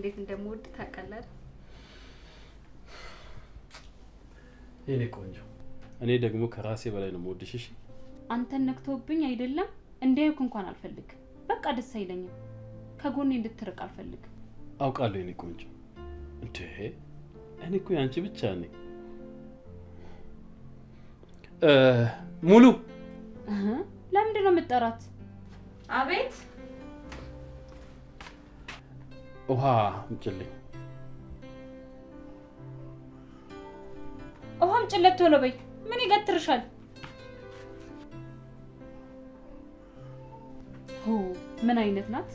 እንዴት እንደምወድ ታውቃለህ? የኔ ቆንጆ እኔ ደግሞ ከራሴ በላይ ነው የምወድሽ። እሺ አንተን ነክቶብኝ አይደለም እንዴውክ እንኳን አልፈልግ። በቃ ደስ አይለኝም። ከጎኔ እንድትርቅ አልፈልግ። አውቃለሁ የኔ ቆንጆ። እንዴ እኔ እኮ ያንቺ ብቻ ነኝ። ሙሉ ለምንድን ነው የምትጠራት? አቤት ውሃ አምጪልኝ። ውሃም ጭለት ቶሎ በይ። ምን ይገትርሻል? ሆ ምን አይነት ናት?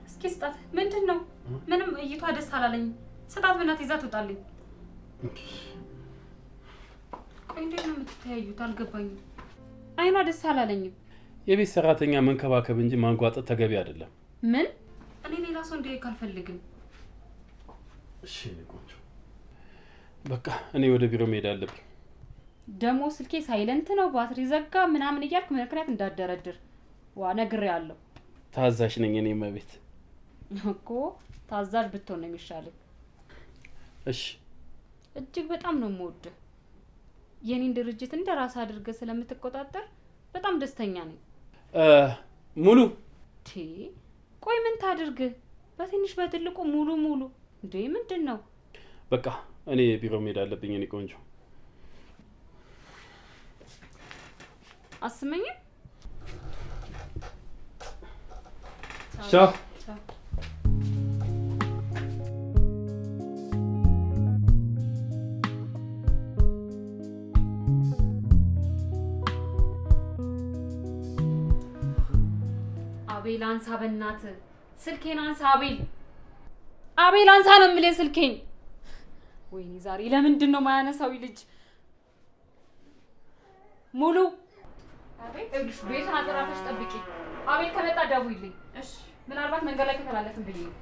እስኪ ስጣት። ምንድነው? ምንም እይቷ ደስ አላለኝ። ስጣት በእናትህ ይዛ ትውጣልኝ። ቆይ እንዴት ነው የምትተያዩት? አልገባኝም። አይኗ ደስ አላለኝም። የቤት ሰራተኛ መንከባከብ እንጂ ማንጓጠጥ ተገቢ አይደለም። ምን? እኔ ሌላ ሰው እንዲያይ ካልፈልግም። እሺ ቆንጆ በቃ እኔ ወደ ቢሮ መሄድ አለብኝ። ደሞ ስልኬ ሳይለንት ነው ባትሪ ዘጋ ምናምን እያልክ ምክንያት እንዳደረድር ዋ ነግሬያለሁ። ታዛዥ ነኝ እኔ መቤት እኮ ታዛዥ ብትሆን ነው የሚሻለው። እሺ እጅግ በጣም ነው የምወደው። የኔን ድርጅት እንደራስ አድርገህ ስለምትቆጣጠር በጣም ደስተኛ ነኝ። ሙሉ ቆይ ምን ታድርግ? በትንሽ በትልቁ ሙሉ እንዴ ምንድነው? በቃ እኔ ቢሮ መሄድ አለብኝ እኔ ቆንጆ። አስመኝም? ቻው። አቤል አንሳ በእናትህ ስልኬን አንሳ። አቤል አንሳ ነው የምልህ ስልኬን። ወይኔ ዛሬ ለምንድን ነው ማያነሳው ልጅ? ሙሉ አቤት እግሽ ቤቱን አዘራተሽ ጠብቂ። አቤል ከመጣ ደውይልኝ። እሺ ምናልባት መንገድ ላይ ከተላለፍን ብዬ ነው።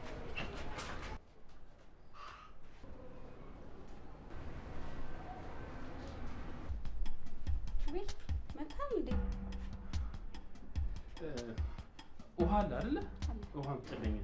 መጣም እንዴ? ውሃ አለ አይደለ? ውሃ አምጪልኝ።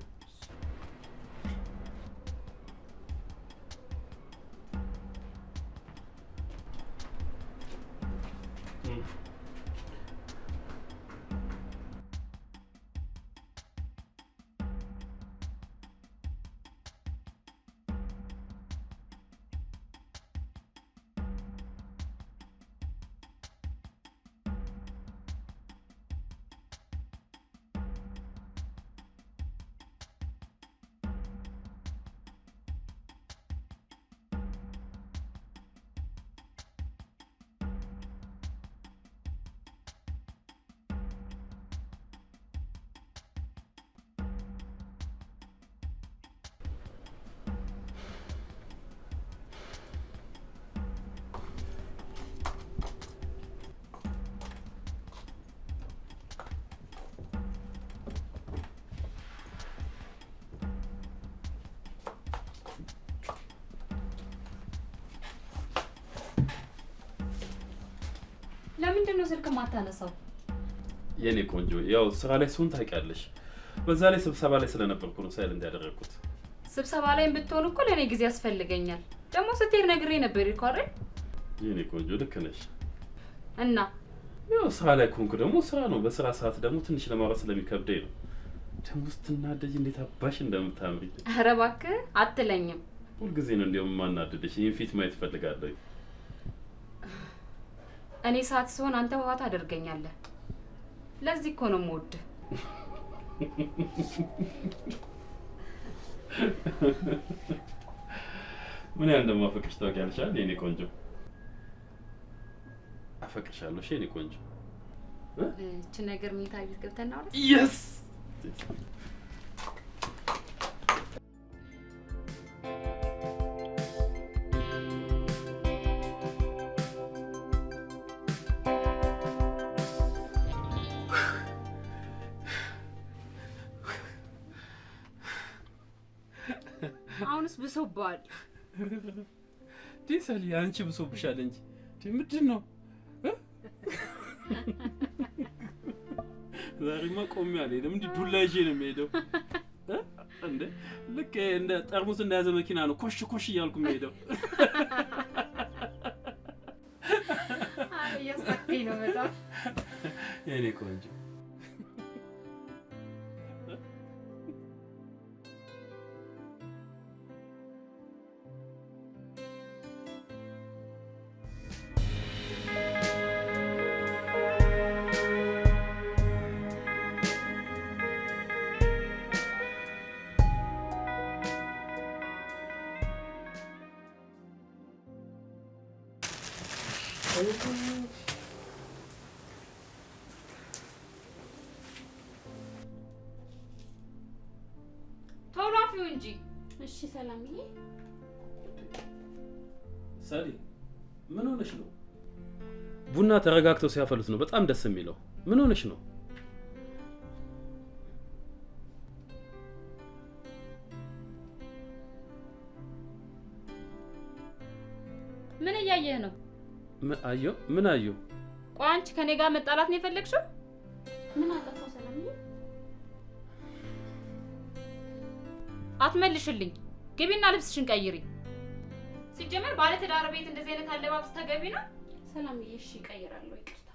ለምንድን ነው ስልክ ማታነሳው? የኔ ቆንጆ ያው ስራ ላይ ስሆን ታውቂያለሽ። በዛ ላይ ስብሰባ ላይ ስለነበርኩ ነው ሳይለንት ያደረኩት። ስብሰባ ላይ ብትሆን እኮ ለኔ ጊዜ ያስፈልገኛል። ደግሞ ስትሄድ ነግሬ ነበር እኮ አይደል? የኔ ቆንጆ ልክ ነሽ። እና ያው ስራ ላይ ኮንኩ ደግሞ ስራ ነው። በስራ ሰዓት ደግሞ ትንሽ ለማውራት ስለሚከብደኝ ነው። ደግሞ ስትናደጂ እንዴት አባሽ እንደምታምሪ። ኧረ እባክህ አትለኝም። ሁልጊዜ ነው እንደውም ማናደድሽ። ይሄን ፊት ማየት ፈልጋለሁ። እኔ ሰዓት ሲሆን አንተ ውሃ ታደርገኛለህ። ለዚህ እኮ ነው የምወድህ። ምን ያህል እንደማፈቅርሽ ታውቂያለሽ አይደል የኔ ቆንጆ? አፈቅርሻለሁ እሺ የኔ ቆንጆ። እቺ ነገር ምን ታይት ገብተና አውራ? yes አሁንስ ብሶባል። ሰሊ አንቺ ብሶብሻል እንጂ ምንድን ነው? ዛሬማ ቆሜ አልሄድም። እንዲህ ዱላ ይዤ ነው የምሄደው። እንደ ልክ እንደ ጠርሙስ እንደያዘ መኪና ነው ኮሽ ኮሽ እያልኩ የምሄደው። እያሳቀኝ ነው በጣም የእኔ ቆንጆ። ቶሎ አፍዩ እንጂ። እሺ ሰላምዬ። ሰሊ ምን ሆነሽ ነው? ቡና ተረጋግተው ሲያፈሉት ነው በጣም ደስ የሚለው። ምን ሆነሽ ነው? ምን እያየህ ነው? ምን አየሁ? ቆይ አንቺ ከኔ ጋር መጣላት ነው የፈለግሽው? ምን አጠፋው ሰላምዬ? አትመልሽልኝ። ግቢና ልብስሽን ቀይሪ። ሲጀመር ባለ ትዳር ቤት እንደዚህ አይነት አለባበስ ተገቢ ነው? ሰላምዬ እሺ እቀይራለሁ፣ ይቅርታ።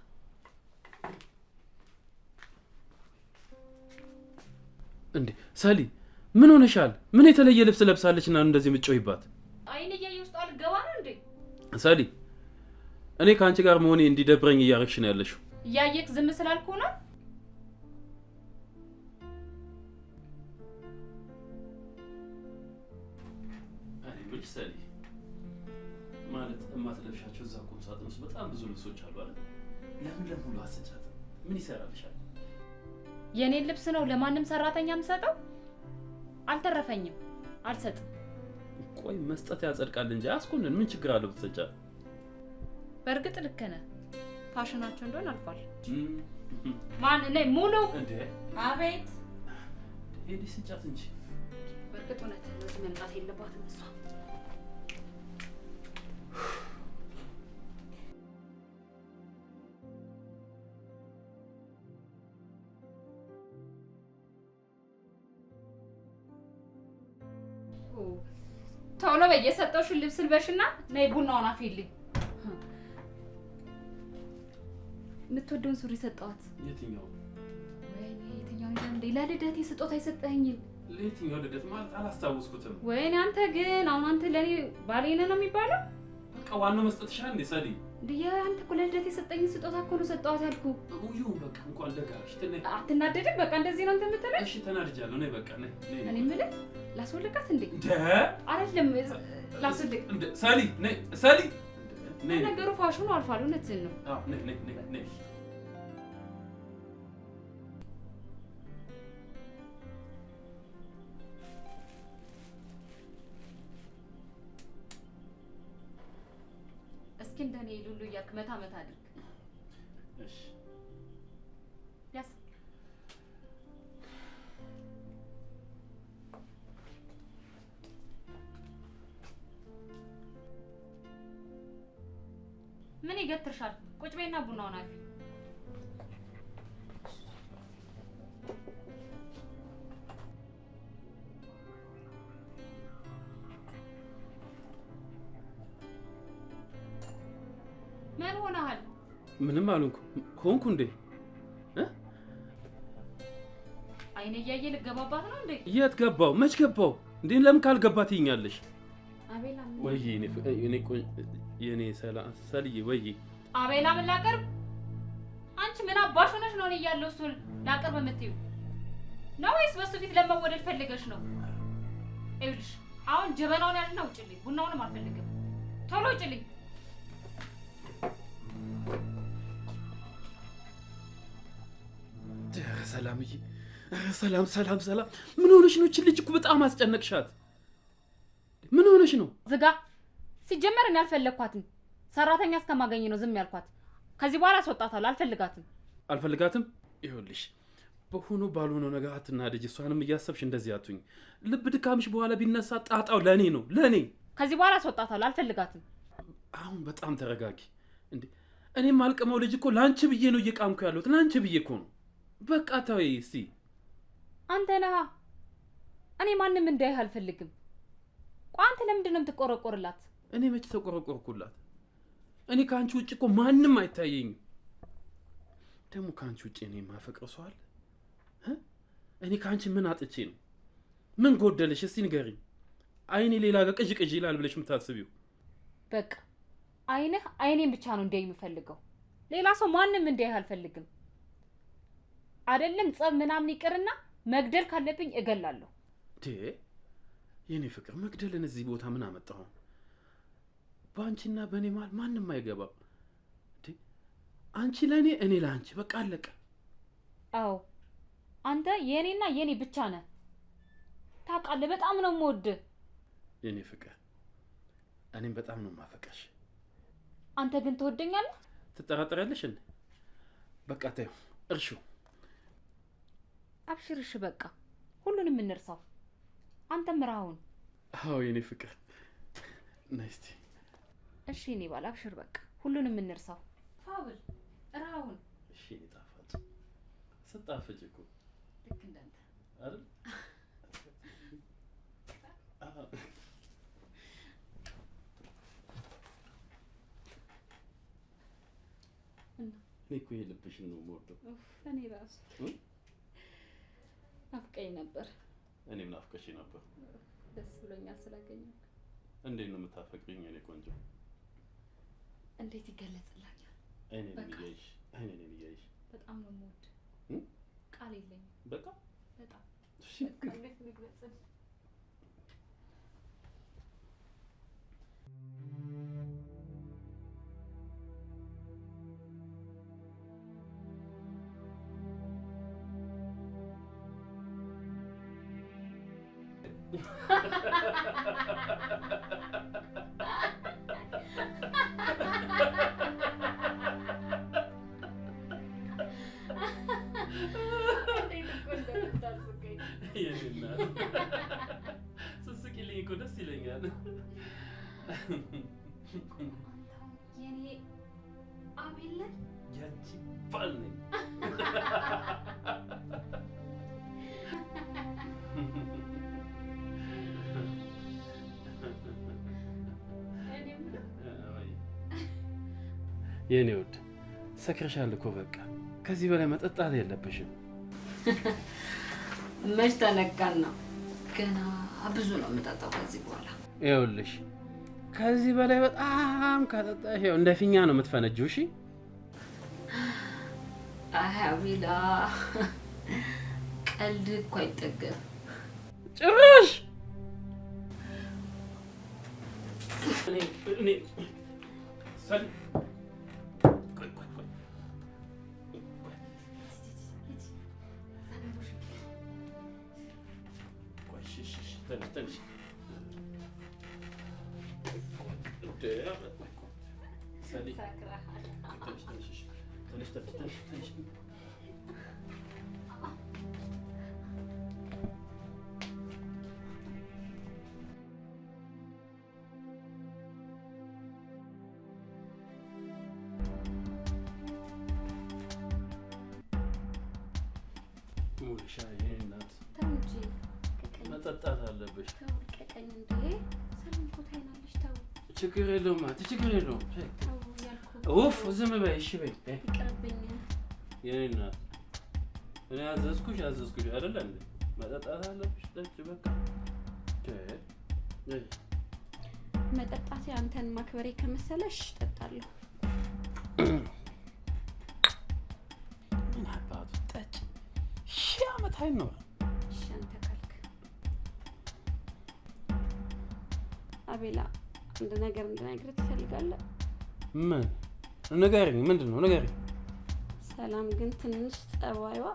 እንዴ ሰሊ ምን ሆነሻል? ምን የተለየ ልብስ ለብሳለችና እንደዚህ የምትጮይባት? አይኔ እያየ ውስጥ አልገባ ነው እንዴ? ሰሊ እኔ ከአንቺ ጋር መሆኔ እንዲደብረኝ እያረግሽ ነው ያለሽው። እያየክ ዝም ስላልኩ ነው? እኔ ብልሽ ሰሊ ማለት እማትለብሻቸው እዛ ቁም ሳጥን ውስጥ በጣም ብዙ ልብሶች አሉ አይደል? ለምን ለሙሉ አሰጫት? ምን ይሰራልሻል? የኔን ልብስ ነው ለማንም ሰራተኛ የምሰጠው? አልተረፈኝም፣ አልሰጥም። ቆይ መስጠት ያጸድቃል እንጂ አስኮንን ምን ችግር አለው ብትሰጫት? በእርግጥ ልክ ነህ። ፋሽናቸው እንደሆነ አልፏል። ማን ነኝ ሙሉ? እንዴ አቤት። ሄዲ ስጫት እንጂ። በእርግጥ እውነት ነው፣ መምጣት የለባትም እሷ። ቶሎ በየሰጠውሽን ልብስ ልበሽና ነይ ቡናውን አፍይልኝ። የምትወደውን ሱሪ ሰጠዋት። የትኛው? ወይኔ የትኛው ነው እንዴ? ለልደቴ ስጦታ የሰጠኸኝን። ለየትኛው ልደት ማለት አላስታውስኩትም። ወይኔ አንተ ግን አሁን አንተ ለኔ ባሌ ነህ ነው የሚባለው? በቃ ዋናው መስጠትሽ እንዴ ሰሊ? እንዴ አንተ እኮ ለልደቴ የሰጠኝን ስጦታ እኮ ነው ሰጠዋት ያልኩ። ይሁን በቃ እንኳን ደጋሽ ተነይ። አትናደድም? በቃ እንደዚህ ነው አንተ የምትለው? እሺ ተናድጃለሁ። ነይ በቃ ነይ። እኔ የምልህ ላስወልቃት እንዴ? እንደ አይደለም ላስወልቅ እንደ ሰሊ ነይ ሰሊ ነይ። ነገሩ ፋሽኑ አልፏል። እውነትህን ነው። አዎ ነይ ነይ ነይ ነይ። እስኪ እንደኔ ሉሉ እያልክ መታ መታ አድርግ። እሺ ያስ ምን ይገትርሻል? ቁጭ በይና ቡናውን አፊ። ምን ሆነሃል? ምንም ሆንኩ እንዴ? አይኔ እያየ ልገባባት ነው እንዴ? የት ገባው? መች ገባው እንዴ? ለምን ካልገባት ይኛለሽ? አቤላ ወይ የኔ ሰልዬ ወይ አቤላ ምን ላቀርብ? አንቺ ምን አባሽ ሆነሽ ነው እኔ እያለሁ እሱን ላቀርብ የምትይው ነው ወይስ በሱ ፊት ለመወደድ ፈልገሽ ነው? ይኸውልሽ አሁን ጀበናውን ያዥና ውጭልኝ። ቡናውንም አልፈልግም። ቶሎ ውጭልኝ። ሰላምዬ፣ ሰላም። ምን ሆነሽ ነው? እቺ ልጅ እኮ በጣም አስጨነቅሻት። ምን ሆነሽ ነው? ዝጋ። ሲጀመር እኔ አልፈለግኳትም። ሰራተኛ እስከማገኝ ነው ዝም ያልኳት። ከዚህ በኋላ አስወጣታለሁ። አልፈልጋትም። ይኸውልሽ በሆኖ ባልሆነው ነገር አትናደጂ። እሷንም እያሰብሽ እንደዚህ አትሁኝ። ልብ ድካምሽ በኋላ ቢነሳ ጣጣው ለኔ ነው። ከዚህ በኋላ አስወጣታለሁ። አሁን በጣም ተረጋጊ እንዴ። እኔም አልቀመው ልጅ እኮ ላንቺ ብዬ ነው እየቃምኩ ያለሁት። ላንቺ ብዬ እኮ ነው። በቃ ተወይ እስቲ። አንተ ነህ። እኔ ማንም እንዳይህ አልፈልግም። ቆይ አንተ ለምንድን ነው የምትቆረቆርላት? እኔ መች ተቆረቆርኩላት? እኔ ከአንቺ ውጭ እኮ ማንም አይታየኝም። ደግሞ ከአንቺ ውጭ እኔ የማፈቅረው ሰው አለ? እኔ ከአንቺ ምን አጥቼ ነው? ምን ጎደለሽ? እስቲ ንገሪኝ። አይኔ ሌላ ጋር ቅዥ ቅዥ ይላል ብለሽ የምታስቢው? በቃ አይንህ አይኔን ብቻ ነው እንዲያይ የምፈልገው። ሌላ ሰው ማንም እንዲያይ አልፈልግም። አይደለም ጸብ ምናምን ይቅርና መግደል ካለብኝ እገላለሁ። የኔ ፍቅር መግደልን እዚህ ቦታ ምን አመጣው? ባንቺና በኔ መሃል ማንም አይገባም። አንቺ ለኔ እኔ ለአንቺ በቃ አለቀ። አዎ አንተ የኔና የኔ ብቻ ነህ። ታውቃለህ በጣም ነው የምወድህ የኔ ፍቅር። እኔም በጣም ነው የማፈቅርሽ። አንተ ግን ትወደኛለህ? ትጠራጠሪያለሽ እንዴ? በቃ ተይው እርሹ። አብሽርሽ በቃ ሁሉንም እንርሳው። አንተም ራውን። አዎ የኔ ፍቅር ነስቲ። እሺ እኔ ባል አብሽር በቃ ሁሉንም እንርሳው። ፋብል ራውን። እሺ ጣፋጭ ስጣፍጭ እኮ ልክ እንዳንተ አይደል? እኔ እኮ የልብሽን ነው የምወደው። እኔ ራሱ ናፍቀኝ ነበር። እኔም ናፍቀሽ ነበር። ደስ ብሎኛል ስላገኘሁ። እንዴት ነው የምታፈቅሪኝ የኔ ቆንጆ? እንዴት ይገለጽልኛል? አይኔን እያይሽ በጣም ነው የምወድ። ቃል የለኝም። በቃ በጣም እንዴት ልግለጽልህ? ስስቂልኝ እኮ ደስ ይለኛል። የኔ አቤል ነህ? ያንቺ ባል ነኝ። የኔ ውድ ሰክረሻል እኮ በቃ ከዚህ በላይ መጠጣት የለብሽም። መች ተነካን ነው? ገና ብዙ ነው የምጠጣው ከዚህ በኋላ። ይኸውልሽ ከዚህ በላይ በጣም ካጠጣሽ ያው እንደ ፊኛ ነው የምትፈነጂው። እሺ አይ አቤላ ቀልድ እኮ አይጠገብ ጭራሽ። እኔ ሰል تنش سالي تنش مولي شاي الناس تمجي መጠጣት አለብሽ። ተወቀቀኝ እንዴ ሰላም እኮ ታይናለሽ። ተው ችግር የለውም ችግር የለውም። ተው ያልኩት ኡፍ ዝም በይ እሺ በይ። ይቅርብኝ። የኔ እናት እኔ አዘዝኩሽ አይደል እንዴ? መጠጣት አለብሽ። ጠጪ በቃ። መጠጣት አንተን ማክበሬ ከመሰለሽ ጠጣለሁ። ምን አባቱ ጠጪ። ሺህ ዓመት አይኖር። አቤላ አንድ ነገር እንድነግርህ ትፈልጋለህ? ምን? ንገሪኝ። ምንድን ነው? ንገሪኝ። ሰላም ግን ትንሽ ጸባይዋ።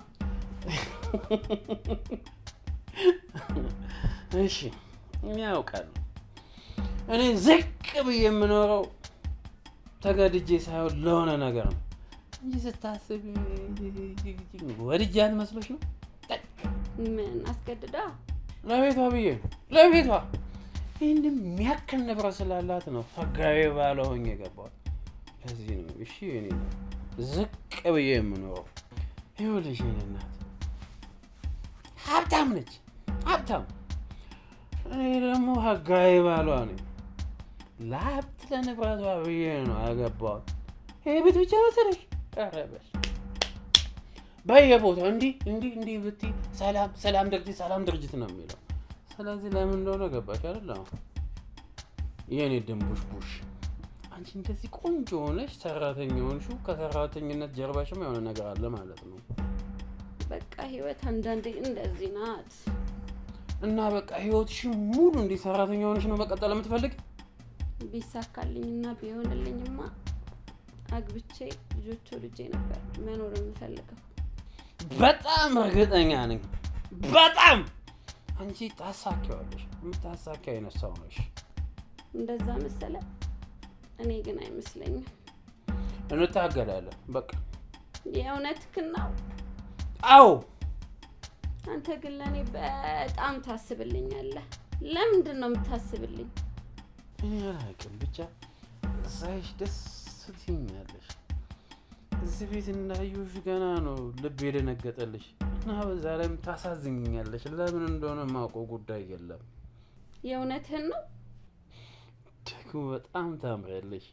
እሺ እኔ አውቃለሁ። እኔ ዝቅ ብዬ የምኖረው ተገድጄ ሳይሆን ለሆነ ነገር ነው እንጂ ስታስብ ወድጃት መስሎሽ ነው? ምን አስገድዳ? ለቤቷ ብዬ ለቤቷ ይህንም የሚያክል ንብረት ስላላት ነው ህጋዊ ባለ ሆኜ የገባሁት። ለዚህ ነው እሺ እኔ ዝቅ ብዬ የምኖረው። ይኸውልሽ የእኔ እናት ሀብታም ነች፣ ሀብታም። እኔ ደግሞ ህጋዊ ባሏ ነኝ። ለሀብት ለንብረቷ ብዬ ነው ያገባሁት። ይሄ ቤት ብቻ መሰለሽ ቀረበሽ በየቦታው እንዲህ ብትይ ሰላም ድርጅት ነው የሚለው። ስለዚህ ለምን እንደሆነ ገባሽ አይደል? የኔ ድንቡሽቡሽ አንቺ እንደዚህ ቆንጆ ሆነሽ ሰራተኛ ሆንሽው፣ ከሰራተኝነት ጀርባሽም የሆነ ነገር አለ ማለት ነው። በቃ ህይወት አንዳንዴ እንደዚህ ናት። እና በቃ ህይወትሽ ሙሉ እንዲህ ሰራተኛ ሆነሽ ነው መቀጠል የምትፈልግ? ቢሳካልኝና ቢሆንልኝማ አግብቼ ልጆቹ ልጄ ነበር መኖር የምፈልገው። በጣም እርግጠኛ ነኝ። በጣም አንቺ ታሳኪዋለሽ። የምታሳኪው አይነት ሰው ነሽ። እንደዛ መሰለ? እኔ ግን አይመስለኝም። እንታገላለን በቃ። የእውነትህን ነው? አዎ። አንተ ግን ለእኔ በጣም ታስብልኛለህ። ለምንድን ነው የምታስብልኝ? እኔ አላውቅም፣ ብቻ ሳይሽ ደስ ትይኛለሽ። እዚህ ቤት እንዳየሁሽ ገና ነው ልብ የደነገጠልሽ እና በዛ ላይም ታሳዝኛለሽ። ለምን እንደሆነ የማውቀው ጉዳይ የለም። የእውነትህን ነው? ደግሞ በጣም ታምሪያለሽ።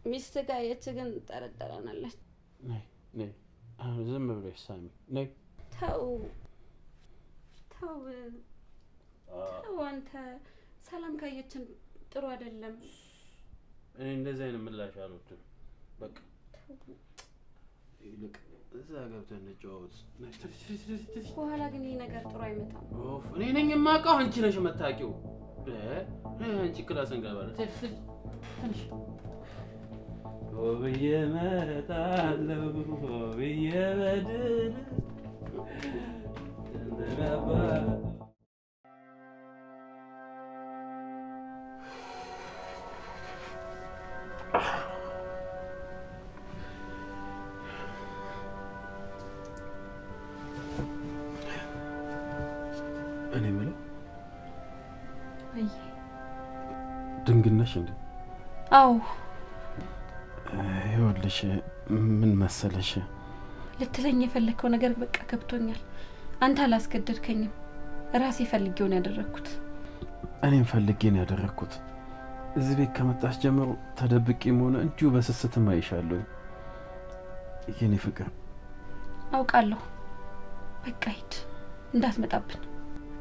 ሚስትህ ጋር የት ግን ጠረጠረናለች። ነይ አሁን ዝም ብለሽ ሳሚ። ነይ። ተው አንተ ሰላም ካየችን ጥሩ አይደለም። እኔ እንደዚህ አይነት ምላሽ አልወድም። በቃ ይልቅ እዛ ገብተን እንጫወት። በኋላ ግን ይሄ ነገር ጥሩ አይመጣም። እኔ ነኝ የማውቀው፣ አንቺ ነሽ የምታውቂው። አንቺ ክላስ እንገባለን። ትንሽ ብዬ እመጣለሁ ብዬ በድል እንደገባ እኔ የምለው ድንግል ነሽ እንዴ? አዎ። ይኸውልሽ ምን መሰለሽ ልትለኝ የፈለከው ነገር በቃ ገብቶኛል። አንተ አላስገደድከኝም፣ ራሴ ፈልጌው ነው ያደረኩት። እኔም ፈልጌ ነው ያደረኩት። እዚህ ቤት ከመጣሽ ጀምሮ ተደብቄም ሆነ እንዲሁ በስስትም አይሻለሁ። የኔ ፍቅር አውቃለሁ። በቃ ሂድ፣ እንዳትመጣብን።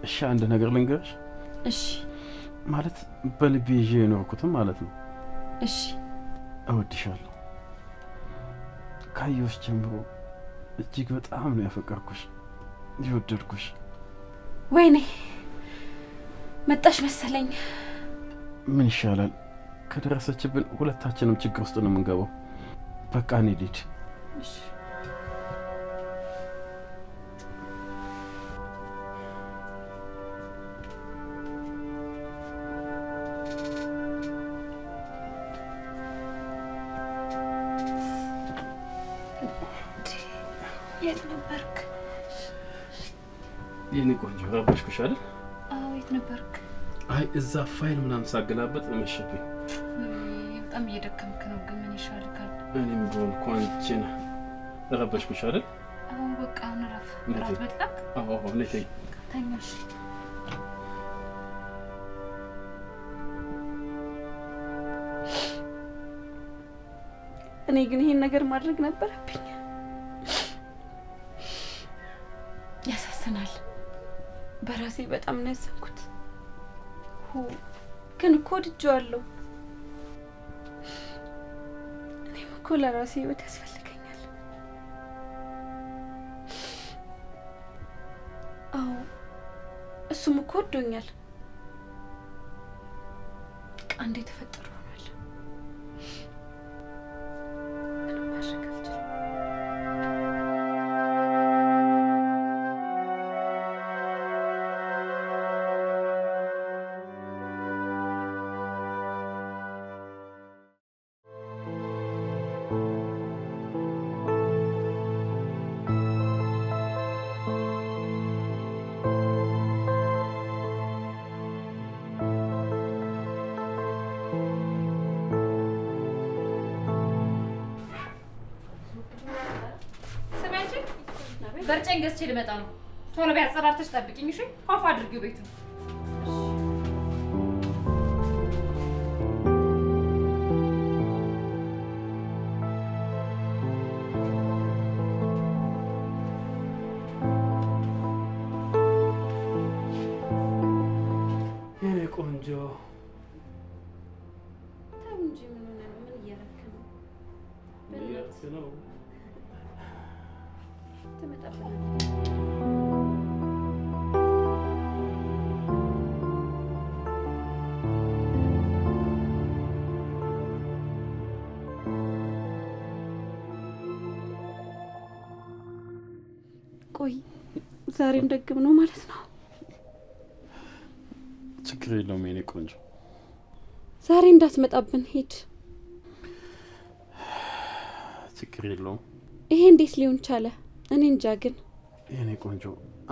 እሺ አንድ ነገር ልንገርሽ። እሺ ማለት በልቤ ይዤ የኖርኩትም ማለት ነው። እሺ እወድሻለሁ። ካየሁሽ ጀምሮ እጅግ በጣም ነው ያፈቀርኩሽ የወደድኩሽ። ወይኔ መጣሽ መሰለኝ። ምን ይሻላል? ከደረሰችብን ሁለታችንም ችግር ውስጥ ነው የምንገባው። በቃ እኔ ልሂድ። እሺ የት ነበርክ? የኔ ቆንጆ ረበሽኩሽ አይደል? አዎ የት ነበርክ? አይ እዛ ፋይል ምናምን ሳገላበጥ መሸብኝ። በጣም እየደከምክ ነው፣ ግን ምን ይሻልካል? እኔም ቢሆን እኮ አንቺን ረበሽኩሽ አይደል? አዎ በቃ እንረፍ። እራት በላክ? አዎ ነይ ተኛሽ። እኔ ግን ይሄን ነገር ማድረግ ነበረብኝ። ያሳዝናል። በራሴ በጣም ነው ያዘንኩት። ግን እኮ ወድጄዋለሁ። እኔም እኮ ለራሴ ህይወት ያስፈልገኛል። አዎ እሱም እኮ ወዶኛል። አንዴ ተፈጠሩ ሆኗል። ምንም ማድረግ አልችልም። በርጨኝ ገዝቼ ልመጣ ነው። ቶሎ ቢያጸዳርተሽ ጠብቂኝ እሺ? ፏፏ አድርጊው ቤቱን። የኔ ቆንጆ ተው እንጂ ምን ሆነ ነው? ምን እያደረክ ነው? እያደረክ ነው? ትመጣብናለህ። ቆይ ዛሬም ደግም ነው ማለት ነው? ችግር የለውም የኔ ቆንጆ። ዛሬ እንዳትመጣብን ሂድ። ችግር የለውም። ይሄ እንዴት ሊሆን ቻለ? እኔ እንጃ። ግን የኔ ቆንጆ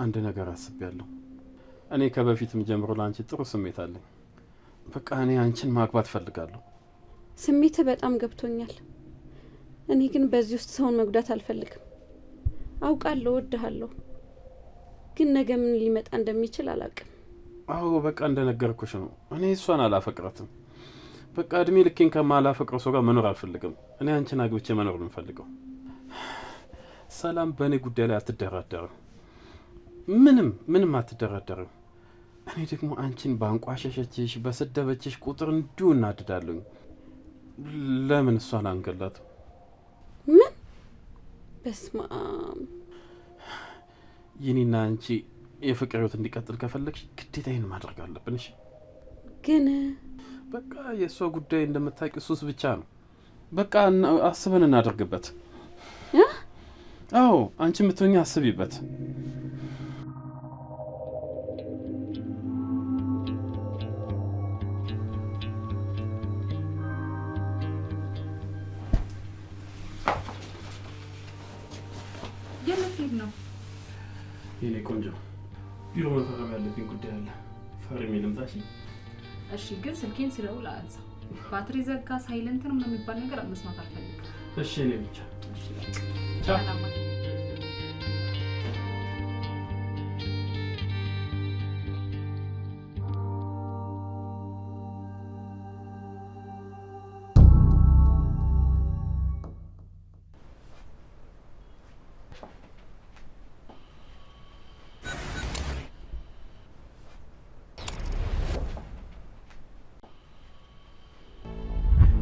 አንድ ነገር አስቤያለሁ። እኔ ከበፊትም ጀምሮ ለአንቺ ጥሩ ስሜት አለኝ። በቃ እኔ አንቺን ማግባት ፈልጋለሁ። ስሜትህ በጣም ገብቶኛል። እኔ ግን በዚህ ውስጥ ሰውን መጉዳት አልፈልግም። አውቃለሁ፣ እወድሃለሁ። ግን ነገ ምን ሊመጣ እንደሚችል አላውቅም። አዎ በቃ እንደነገርኩሽ ነው። እኔ እሷን አላፈቅራትም። በቃ እድሜ ልኬን ከማላፈቅረው ሰው ጋር መኖር አልፈልግም። እኔ አንቺን አግብቼ መኖር ነው የምፈልገው። ሰላም በእኔ ጉዳይ ላይ አትደራደርም። ምንም አትደራደርም። እኔ ደግሞ አንቺን ባንቋሸሸችሽ በሰደበችሽ ቁጥር እንዲሁ እናድዳለሁኝ። ለምን እሷን አንገላትም? ምን? በስመ አብ። ይህኔና አንቺ የፍቅር ህይወት እንዲቀጥል ከፈለግሽ ግዴታ ይህን ማድረግ አለብን። እሺ? ግን በቃ የእሷ ጉዳይ እንደምታውቂ ሱስ ብቻ ነው። በቃ አስበን እናደርግበት። አዎ አንቺ የምትሆኚ አስቢበት። የምትሄድ ነው? የኔ ቆንጆ ቢሮ መፈረም ያለብኝ ጉዳይ አለ። ፈርሜ ልምጣሽ? እሺ፣ ግን ስልኬን ስደውል አንሳ። ባትሪ ዘጋ፣ ሳይለንት ነው የሚባል ነገር መስማት አልፈልግም። እሺ እኔ ብቻ። እሺ ቻው።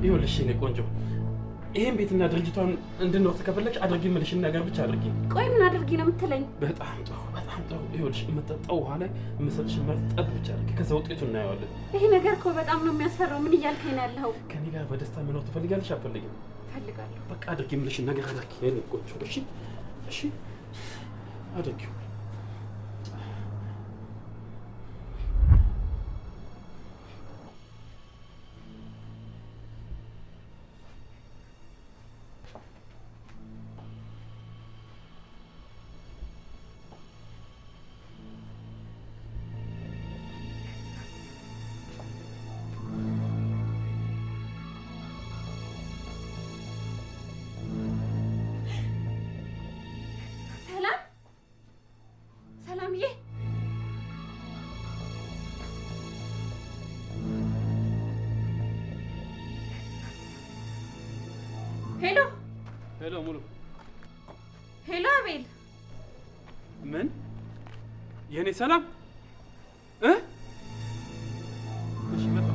ይኸውልሽ የኔ ቆንጆ ይሄን ቤትና ድርጅቷን እንድንወርት ከፈለግሽ አድርጊ የምልሽን ነገር ብቻ አድርጊ። ቆይ ምን አድርጊ ነው የምትለኝ? በጣም ጥሩ በጣም ጥሩ። ይኸውልሽ የምጠጣው ውሃ ላይ የምሰጥሽን መርጠብ ብቻ አድርጊ። ከዛ ውጤቱን እናየዋለን። ይሄ ነገር እኮ በጣም ነው የሚያስፈራው። ምን እያልከኝ ነው ያለኸው? ከኔ ጋር በደስታ መኖር ትፈልጋለሽ አትፈልጊም? እፈልጋለሁ። በቃ አድርጊ የምልሽን ነገር አድርጊ የኔ ቆንጆ። እሺ እሺ አድርጊው። ሰላምዬ፣ ሄሎ ሄሎ ሙሉ። ሄሎ አቤል። ምን? የኔ ሰላም እሺ መጣ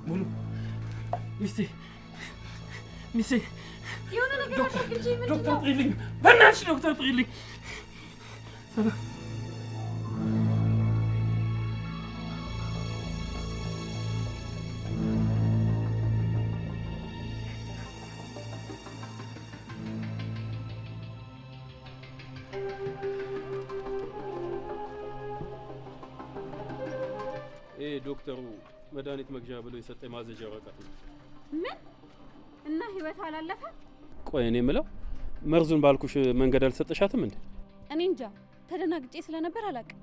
ሙሉ ሚስቴ የሆነ ነገር አድርግልኝ። ምን ዶክተር ጥሪልኝ፣ በእናትሽ ዶክተር ጥሪልኝ። ሰላም ዶክተሩ መድኃኒት መግዣ ብሎ የሰጠኝ ማዘዣ ወረቀት ነው። ምን? እና ህይወት አላለፈ? ቆይ እኔ የምለው መርዙን ባልኩሽ መንገድ አልሰጠሻትም እንዴ? እኔ እንጃ፣ ተደናግጬ ስለነበር አላውቅም።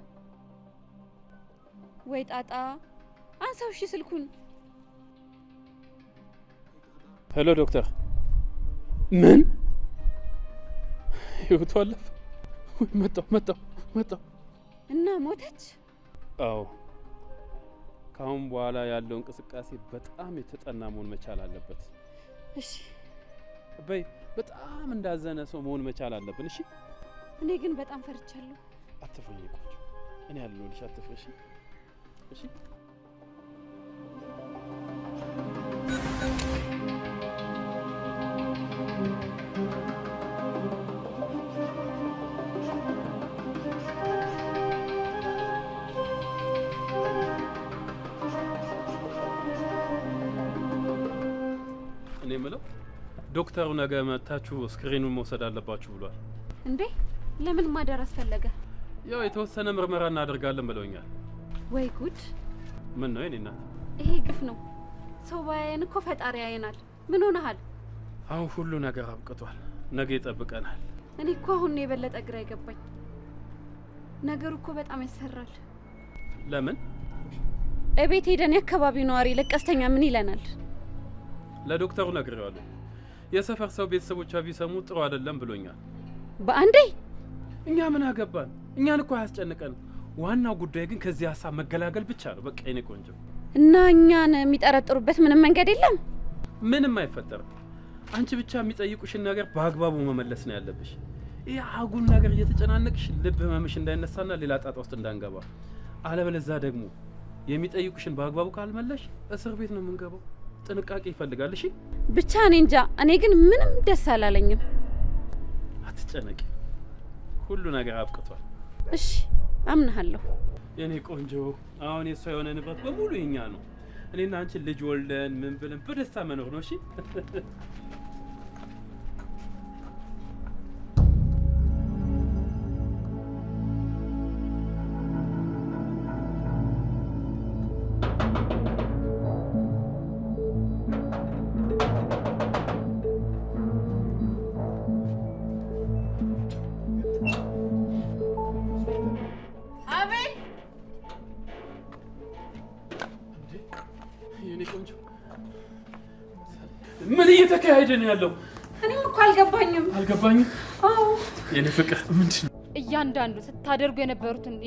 ወይ ጣጣ። አንሳው እሺ ስልኩን። ሄሎ ዶክተር። ምን ህይወቷ አለፈ? መጣው እና ሞተች? አዎ። ካሁን በኋላ ያለው እንቅስቃሴ በጣም የተጠና መሆን መቻል አለበት። እሺ በይ፣ በጣም እንዳዘነ ሰው መሆን መቻል አለብን። እሺ። እኔ ግን በጣም ፈርቻለሁ። አትፍሪ ቆንጆ፣ እኔ ያለሁልሽ፣ አትፍሪ። እሺ እሺ። እኔ የምለው ዶክተሩ ነገ መታችሁ ስክሪኑን መውሰድ አለባችሁ ብሏል። እንዴ ለምን ማደር አስፈለገ? ያው የተወሰነ ምርመራ እናደርጋለን ብለውኛል። ወይ ጉድ! ምን ነው የኔ እናት? ይሄ ግፍ ነው። ሰው ባያየን እኮ ፈጣሪ ያየናል። ምን ሆነሃል? አሁን ሁሉ ነገር አብቅቷል። ነገ ይጠብቀናል። እኔ እኮ አሁን ነው የበለጠ ግራ የገባኝ። ነገሩ እኮ በጣም ያስፈራል። ለምን? እቤት ሄደን የአካባቢው ነዋሪ ለቀስተኛ ምን ይለናል? ለዶክተሩ ነግሬዋለሁ። የሰፈር ሰው ቤተሰቦቿ ቢሰሙ ጥሩ አይደለም ብሎኛል። በአንዴ እኛ ምን አገባን? እኛን እኮ አያስጨንቀን። ዋናው ጉዳይ ግን ከዚህ ሀሳብ መገላገል ብቻ ነው። በቃ የኔ ቆንጆ። እና እኛን የሚጠረጥሩበት ምንም መንገድ የለም? ምንም አይፈጠርም። አንቺ ብቻ የሚጠይቁሽን ነገር በአግባቡ መመለስ ነው ያለብሽ። ይህ አጉል ነገር እየተጨናነቅሽ ልብ ህመምሽ እንዳይነሳና ሌላ ጣጣ ውስጥ እንዳንገባ። አለበለዚያ ደግሞ የሚጠይቁሽን በአግባቡ ካልመለሽ እስር ቤት ነው የምንገባው። ጥንቃቄ ይፈልጋል። እሺ ብቻ እኔ እንጃ። እኔ ግን ምንም ደስ አላለኝም። አትጨነቂ፣ ሁሉ ነገር አብቅቷል። እሺ አምናለሁ የኔ ቆንጆ። አሁን የሷ የሆነ ንብረት በሙሉ የኛ ነው። እኔና አንቺ ልጅ ወልደን ምን ብለን በደስታ መኖር ነው። እሺ ምን እየተካሄደ ነው ያለው? እኔም እኮ አልገባኝም። አዎ የኔ ፍቅር ምንድን ነው? እያንዳንዱ ስታደርጉ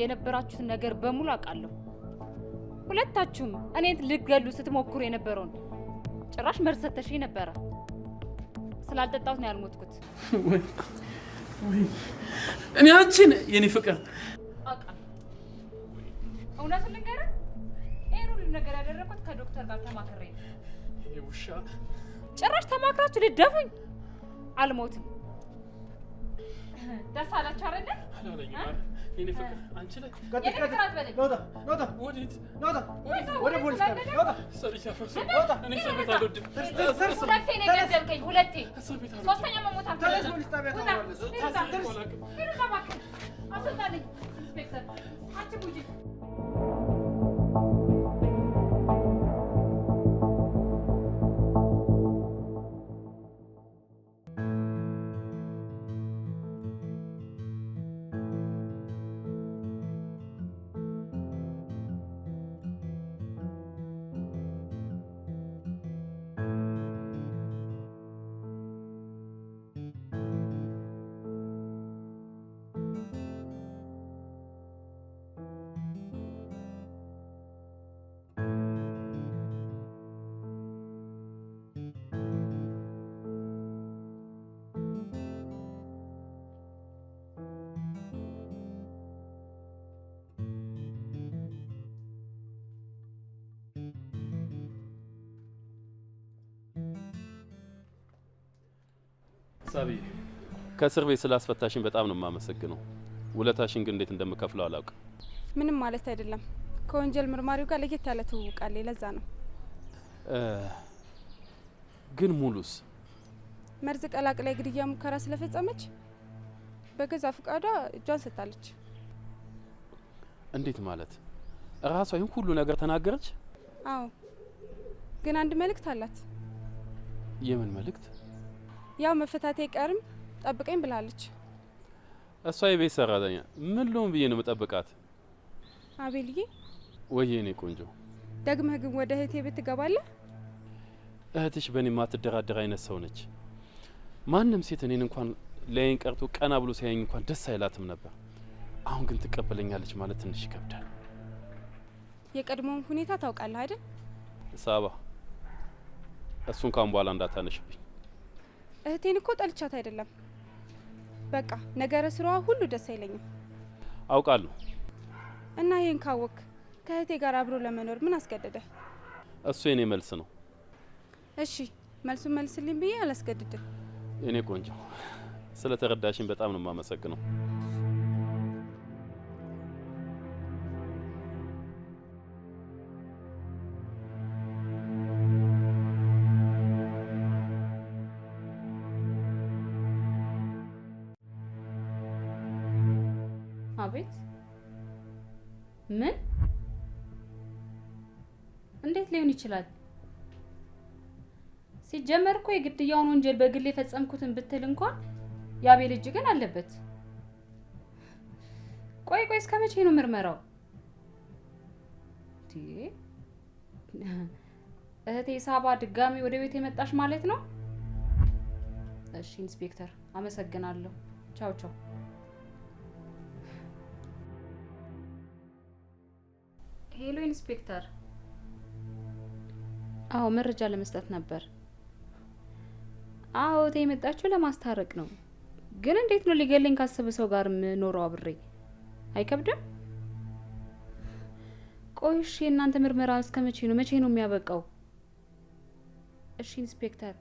የነበራችሁትን ነገር በሙሉ አውቃለሁ። ሁለታችሁም እኔን ልትገሉ ስትሞክሩ የነበረውን ጭራሽ መርዝ ሰተሽኝ ነበረ። ስላልጠጣሁት ነው ያልሞትኩት። ወይ እኔ አንቺን የኔ ፍቅር አውቃለሁ። እውነቱን ልንገርህ፣ ይሄን ሁሉ ነገር ያደረኩት ከዶክተር ጋር ተማክሬ ነው። ይሄ ውሻ ጭራሽ ተማክራችሁ ልትደፉኝ። አልሞትም። ደስ አላችሁ አይደለ? አላለኝም። የኔ ፍቅር አንቺ ላይ ወደ ፖሊስ ጣቢያ ሰርቻ ፈርሶ እኔ እስር ቤት አልወድም። ሁለቴ ነው የገደልከኝ፣ ሁለቴ። ሶስተኛ መሞት አልፈልግም። አስወጣልኝ ኢንስፔክተር። አንቺ ቡጂ ሳቢ ከእስር ቤት ስላስፈታሽኝ በጣም ነው የማመሰግነው። ውለታሽን ግን እንዴት እንደምከፍለው አላውቅም። ምንም ማለት አይደለም። ከወንጀል ምርማሪው ጋር ለየት ያለ ትውውቅ አለ። ለዛ ነው። ግን ሙሉስ መርዝ ቀላቅላ የግድያ ሙከራ ስለፈጸመች በገዛ ፈቃዷ እጇን ሰጥታለች። እንዴት ማለት? እራሷ ይህን ሁሉ ነገር ተናገረች? አዎ፣ ግን አንድ መልእክት አላት። የምን መልእክት? ያው መፈታቴ አይቀርም ጠብቀኝ ብላለች። እሷ የቤት ሰራተኛ ምን ልሆን ብዬ ነው መጠብቃት? አቤልዬ፣ ወይዬ እኔ ቆንጆ ደግመህ ግን ወደ እህቴ ቤት ትገባለህ? እህትሽ በእኔ ማትደራደር አይነት ሰው ነች። ማንም ሴት እኔን እንኳን ላይን ቀርቶ ቀና ብሎ ሲያየኝ እንኳን ደስ አይላትም ነበር። አሁን ግን ትቀበለኛለች ማለት ትንሽ ይከብዳል። የቀድሞውን ሁኔታ ታውቃለህ አይደል? ሳባ እሱን ካሁን በኋላ እንዳታነሽብኝ። እህቴን እኮ ጠልቻት አይደለም። በቃ ነገረ ስራዋ ሁሉ ደስ አይለኝም። አውቃለሁ። እና ይሄን ካወቅ ከእህቴ ጋር አብሮ ለመኖር ምን አስገደደ? እሱ የኔ መልስ ነው። እሺ መልሱን መልስልኝ ብዬ አላስገድድም። የኔ ቆንጆ ስለተረዳሽኝ በጣም ነው የማመሰግነው። አቤት። ምን? እንዴት ሊሆን ይችላል? ሲጀመር እኮ የግድያውን ወንጀል በግል የፈጸምኩትን ብትል እንኳን የአቤል እጅ ግን አለበት። ቆይ እስከ መቼ ነው ምርመራው? እህቴ ሳባ ድጋሚ ወደ ቤት የመጣሽ ማለት ነው? እሺ ኢንስፔክተር፣ አመሰግናለሁ። ቻው ቻው። ሄሎ ኢንስፔክተር። አዎ መረጃ ለመስጠት ነበር። አዎ እህቴ የመጣችው ለማስታረቅ ነው። ግን እንዴት ነው ሊገለኝ ካሰበ ሰው ጋር የምኖረው አብሬ? አይከብድም? ቆይ እሺ የእናንተ ምርመራ እስከ መቼ ነው? መቼ ነው የሚያበቃው? እሺ ኢንስፔክተር፣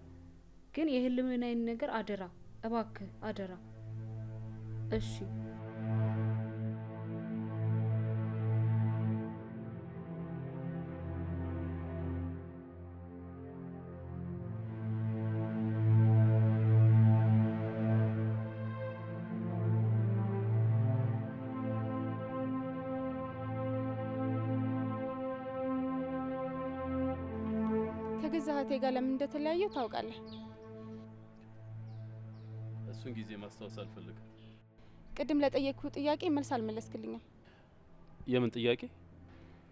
ግን የህልምናዬን ነገር አደራ እባክህ አደራ። እሺ ከገዛ እህቴ ጋር ለምን እንደተለያየው ታውቃለህ? እሱን ጊዜ ማስታወስ አልፈልግም። ቅድም ለጠየቅኩ ጥያቄ መልስ አልመለስክልኝም። የምን ጥያቄ?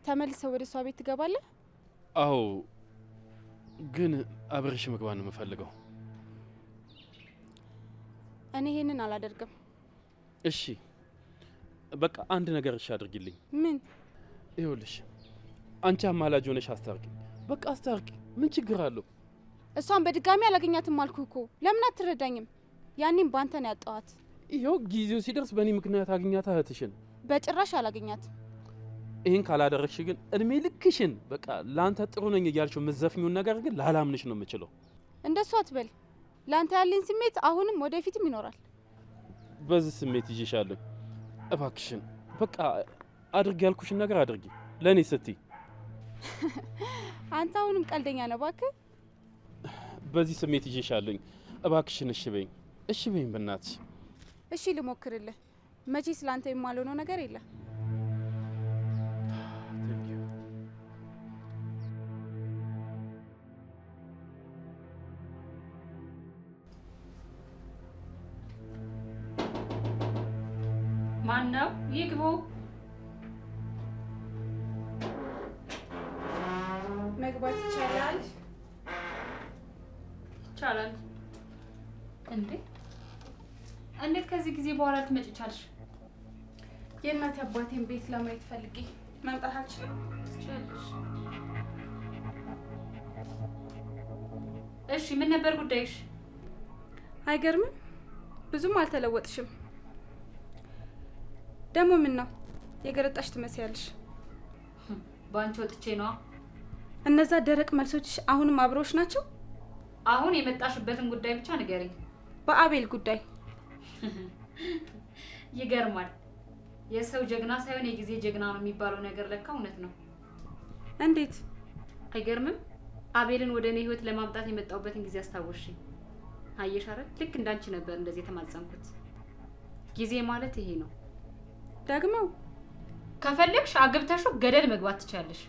ተመልሰው ወደ እሷ ቤት ትገባለህ? አዎ፣ ግን አብረሽ መግባት ነው የምፈልገው። እኔ ይሄንን አላደርግም። እሺ በቃ አንድ ነገር እሺ አድርጊልኝ። ምን? ይኸውልሽ አንቺ አማላጅ ሆነሽ አስታርቂ። በቃ አስታርቂ። ምን ችግር አለው? እሷን በድጋሚ አላገኛትም አልኩህ እኮ። ለምን አትረዳኝም? ያኔም ባንተ ነው ያጣኋት። ይኸው ጊዜው ሲደርስ በእኔ ምክንያት አግኛት እህትሽን። በጭራሽ አላገኛትም። ይህን ካላደረግሽ ግን እድሜ ልክሽን በቃ ለአንተ ጥሩ ነኝ እያልሽው የምትዘፍኙን ነገር ግን ላላምንሽ ነው የምችለው። እንደሱ አትበል። ለአንተ ያለኝ ስሜት አሁንም ወደፊትም ይኖራል። በዚህ ስሜት ይዤሻለሁ። እባክሽን በቃ አድርጊ ያልኩሽን ነገር አድርጊ ለእኔ ስትይ። አንተ አሁንም ቀልደኛ ነው እባክህ። በዚህ ስሜት ይዤሻለሁ። እባክሽን እሺ በይኝ፣ እሺ በይኝ በእናትሽ። እሺ ልሞክርልህ። መቼ ስላንተ የማልሆነው ነገር የለ። ማን ነው? ይግቡ። መግባት ይቻላል? ይቻላል። እንዴት ከዚህ ጊዜ በኋላ ልትመጪ ቻልሽ? የእናቴ አባቴን ቤት ለማየት ፈልጌ መምጣት አልችልም። እሺ ምን ነበር ጉዳይሽ? አይገርምም? ብዙም አልተለወጥሽም። ደግሞ ምን ነው የገረጣሽ ትመስያለሽ። ባንቺ ወጥቼ ነዋ። እነዛ ደረቅ መልሶችሽ አሁንም አብሮሽ ናቸው? አሁን የመጣሽበትን ጉዳይ ብቻ ንገሪኝ። በአቤል ጉዳይ። ይገርማል። የሰው ጀግና ሳይሆን የጊዜ ጀግና ነው የሚባለው ነገር ለካ እውነት ነው። እንዴት? አይገርምም? አቤልን ወደ እኔ ህይወት ለማምጣት የመጣሁበትን ጊዜ አስታወስሽኝ። አየሽ አይደል? ልክ እንዳንቺ ነበር እንደዚህ የተማጸንኩት። ጊዜ ማለት ይሄ ነው። ደግሞ ከፈለግሽ አግብተሽው ገደል መግባት ትቻለሽ።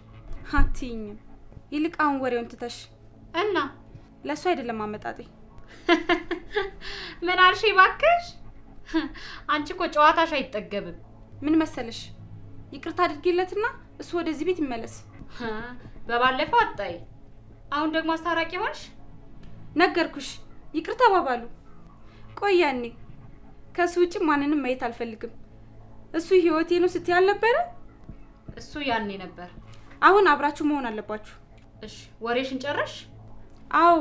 አትይኝም። ይልቅ አሁን ወሬውን ትተሽ እና ለሱ አይደለም አመጣጤ። ምን አልሽ እባክሽ? አንቺ እኮ ጨዋታሽ አይጠገብም። ምን መሰለሽ፣ ይቅርታ አድርጊለትና እሱ ወደዚህ ቤት ይመለስ። በባለፈው አጣይ አሁን ደግሞ አስታራቂ ሆንሽ። ነገርኩሽ፣ ይቅርታ ባባሉ። ቆይ ያኔ ከሱ ውጭ ማንንም ማየት አልፈልግም፣ እሱ ህይወቴ ነው ስትይ አልነበረ? እሱ ያኔ ነበር። አሁን አብራችሁ መሆን አለባችሁ። እሺ ወሬሽን ጨረሽ? አዎ።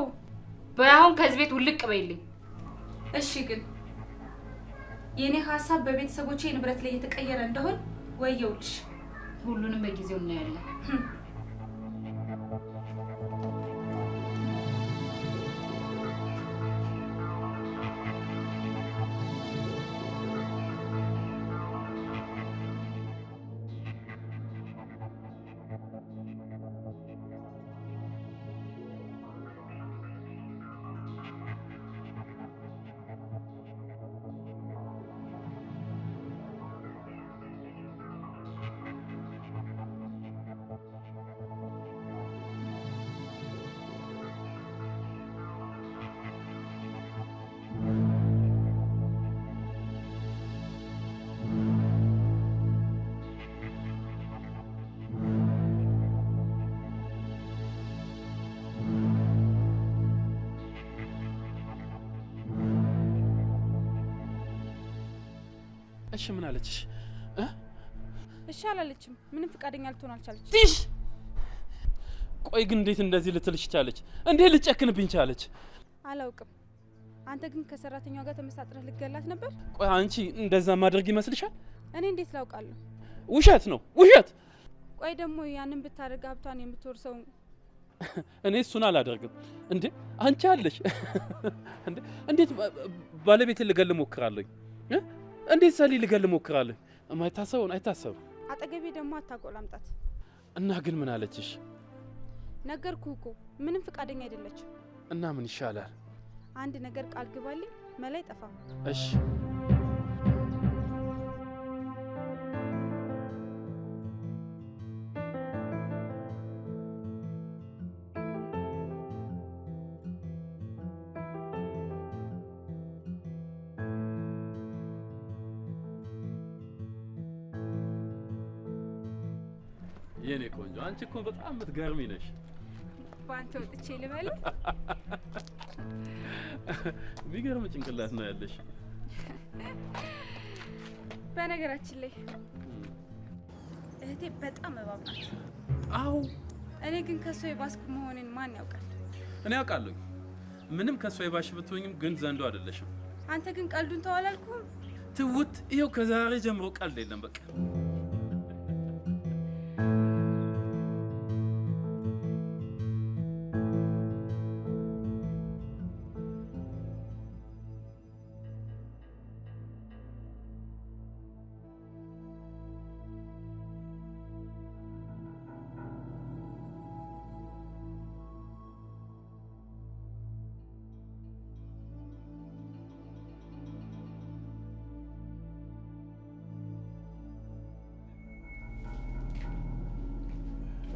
በአሁን ከዚህ ቤት ውልቅ በይልኝ። እሺ ግን የኔ ሀሳብ በቤተሰቦቼ ንብረት ላይ የተቀየረ እንደሆነ ወየውልሽ። ሁሉንም በጊዜው እናያለን። እሺ ምን አለችሽ? እሺ አላለችም። ምንም ፍቃደኛ ልትሆን አልቻለች። ትሽ ቆይ ግን እንዴት እንደዚህ ልትልሽ ቻለች? እንዴት ልጨክንብኝ ቻለች? አላውቅም። አንተ ግን ከሰራተኛዋ ጋር ተመሳጥረህ ልትገላት ነበር? ቆይ አንቺ እንደዛ ማድረግ ይመስልሻል? እኔ እንዴት ላውቃለሁ? ውሸት ነው ውሸት። ቆይ ደግሞ ያንን ብታደርግ ሀብቷን የምትወርሰው እኔ እሱን አላደርግም። እንዴ አንቺ አለሽ እንዴ? እንዴት ባለቤቴን ልገል ሞክራለሁ? እንዴት ሰሊ ልገል ሞክራለሁ? የማይታሰበውን አይታሰብም። አጠገቤ ደግሞ አታቆላምጣት። እና ግን ምን አለችሽ? ነገርኩህ እኮ ምንም ፍቃደኛ አይደለችም። እና ምን ይሻላል? አንድ ነገር ቃል ግባልኝ፣ መላ አይጠፋም። እሺ የኔ ቆንጆ አንቺ እኮ በጣም የምትገርሚ ነሽ። ባንተ ወጥቼ ልበል? ቢገርም ጭንቅላት ነው ያለሽ። በነገራችን ላይ እህቴ በጣም እባብ ናት። አዎ እኔ ግን ከሷ የባስኩ መሆኔን ማን ያውቃል? እኔ አውቃለሁ። ምንም ከሷ የባሽ ብትሆኝም ግን ዘንዶ አይደለሽም። አንተ ግን ቀልዱን ተው አላልኩህም? ትውት ይኸው ከዛሬ ጀምሮ ቀልድ የለም በቃ።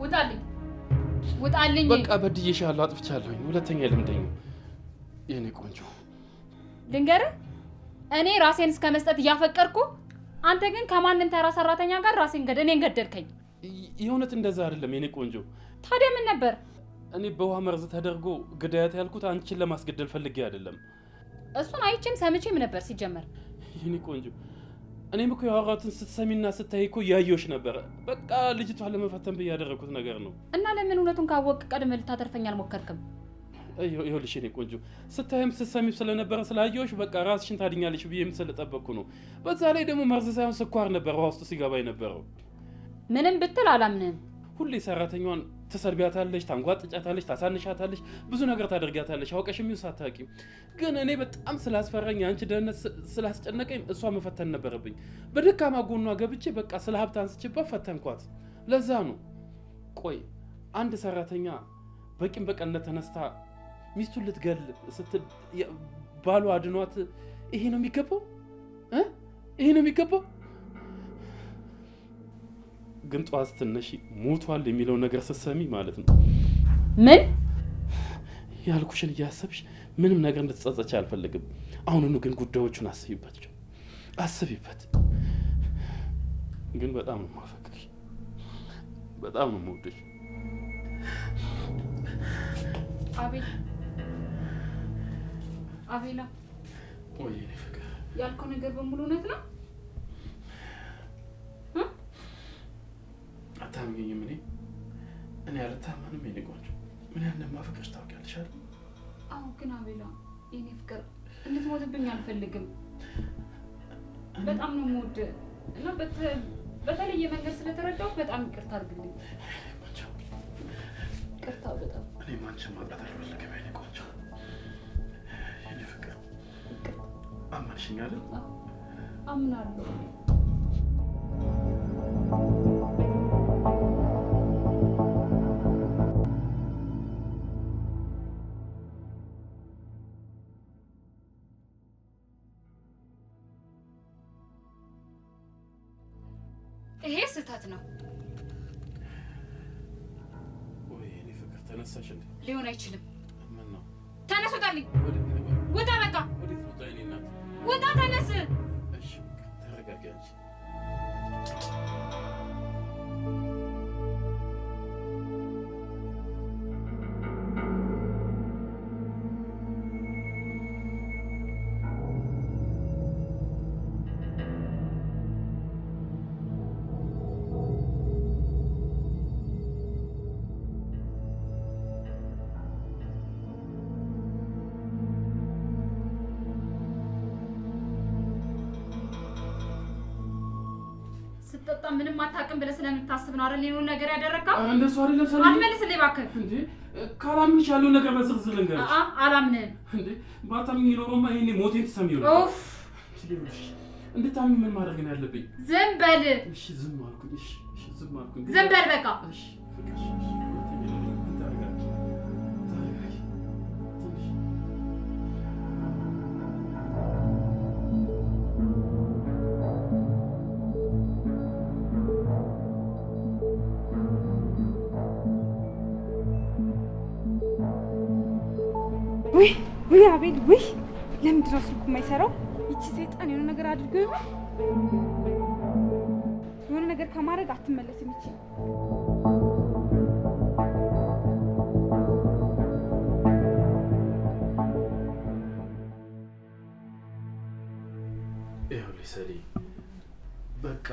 ውጣልኝ ውጣልኝ። በቃ በድዬሻለሁ፣ አጥፍቻለሁኝ። ሁለተኛ ልምደኝ የኔ ቆንጆ። ልንገርህ እኔ ራሴን እስከ መስጠት እያፈቀርኩ አንተ ግን ከማንም ተራ ሰራተኛ ጋር እኔን ገደልከኝ። የእውነት እንደዛ አይደለም የኔ ቆንጆ። ታዲያ ምን ነበር? እኔ በውሃ መርዝ ተደርጎ ግዳያት ያልኩት አንቺን ለማስገደል ፈልጌ አይደለም። እሱን አይቼም ሰምቼም ነበር ሲጀመር። የኔ ቆንጆ እኔም እኮ ያወራሁትን ስትሰሚና ስታይ እኮ ያየሁሽ ነበር። በቃ ልጅቷን ለመፈተን ብዬ ያደረኩት ነገር ነው። እና ለምን እውነቱን ካወቅ ቀድመህ ልታተርፈኝ አልሞከርክም? ይኸውልሽ የኔ ቆንጆ ስታይም ስትሰሚም ስለነበረ ስላየሁሽ በቃ ራስሽን ታድኛለሽ ብዬም ስለጠበቅኩ ነው። በዛ ላይ ደግሞ መርዝ ሳይሆን ስኳር ነበር ውሃ ውስጥ ሲገባ የነበረው። ምንም ብትል አላምንህም። ሁሌ ሰራተኛዋን ትሰድቢያታለሽ፣ ታንጓጥጫታለሽ፣ ታሳንሻታለሽ፣ ብዙ ነገር ታደርጊያታለሽ አውቀሽም ይሁን ሳታውቂም። ግን እኔ በጣም ስላስፈራኝ አንቺ ደህንነት ስላስጨነቀኝ እሷ መፈተን ነበረብኝ። በደካማ ጎኗ ገብቼ በቃ ስለ ሀብት አንስቼባት ፈተንኳት። ለዛ ነው። ቆይ አንድ ሰራተኛ በቂም በቀልነት ተነስታ ሚስቱን ልትገል ስትል ባሏ አድኗት ይሄ ነው የሚገባው? ይሄ ነው የሚገባው? ግን ጠዋት ስትነሺ ሞቷል የሚለው ነገር ስትሰሚ ማለት ነው ምን ያልኩሽን እያሰብሽ ምንም ነገር እንድትጸጸች አልፈልግም። አሁኑኑ ግን ጉዳዮቹን አስቢባቸው፣ አስቢበት። ግን በጣም ነው የማፈቅርሽ፣ በጣም ነው የምወድሽ። አቤላ ወይ እኔ ፍቅር ያልከው ነገር በሙሉ እውነት ነው? አታምኚኝም? እኔ አልታመንም። የኔ ቆንጆ ምን ያህል እንደማፈቅርሽ ታውቂያለሽ አይደል? አዎ፣ ግን አቤላ የኔ ፍቅር እንድትሞትብኝ አልፈልግም። በጣም ነው የምወድህ እና በተለየ መንገድ ስለተረዳሁት በጣም ይቅርታ አድርግልኝ። ይቅርታ በጣም እኔም አንቺን ማጣት አልፈልግም የኔ ቆንጆ። የኔ ፍቅር አመንሽኝ አይደል? አምናለሁ። ይሄ ስህተት ነው። ወይ እኔ ፍቅር ተነሳሽ እንዴ? ሊሆን አይችልም። ምን ነው? ተነስ፣ ውጣልኝ። ውጣ፣ በቃ ወዴት ነው? ታይኔ እናት ውጣ፣ ተነስ። እሺ ተረጋጊ አንቺ። ስትጠጣ ምንም አታውቅም ብለህ ስለምታስብ ነው አይደል? የሆነ ነገር ያደረግከው። እንደሱ አይደለም ሰለኝ። አትመልስልኝ እባክህ። እንዴ ካላምንሽ ያለው ነገር በዝርዝር ልንገርሽ። አላምንም። እንዴ ባታምኚ ኖሮማ ይሄኔ ሞቴን ትሰሚው ነው። ኡፍ እንድታምኚ ምን ማድረግ ነው ያለብኝ? ዝም በል። እሺ ዝም አልኩኝ። እሺ ዝም አልኩኝ። ዝም በል በቃ። እሺ ውይ አቤል፣ ውይ ለምንድን ነው ስልኩ የማይሰራው? ይቺ ሰይጣን የሆነ ነገር አድርጎ ይሆን? የሆነ ነገር ከማድረግ አትመለስም ይቺ። ይኸውልሽ ሰሊ፣ በቃ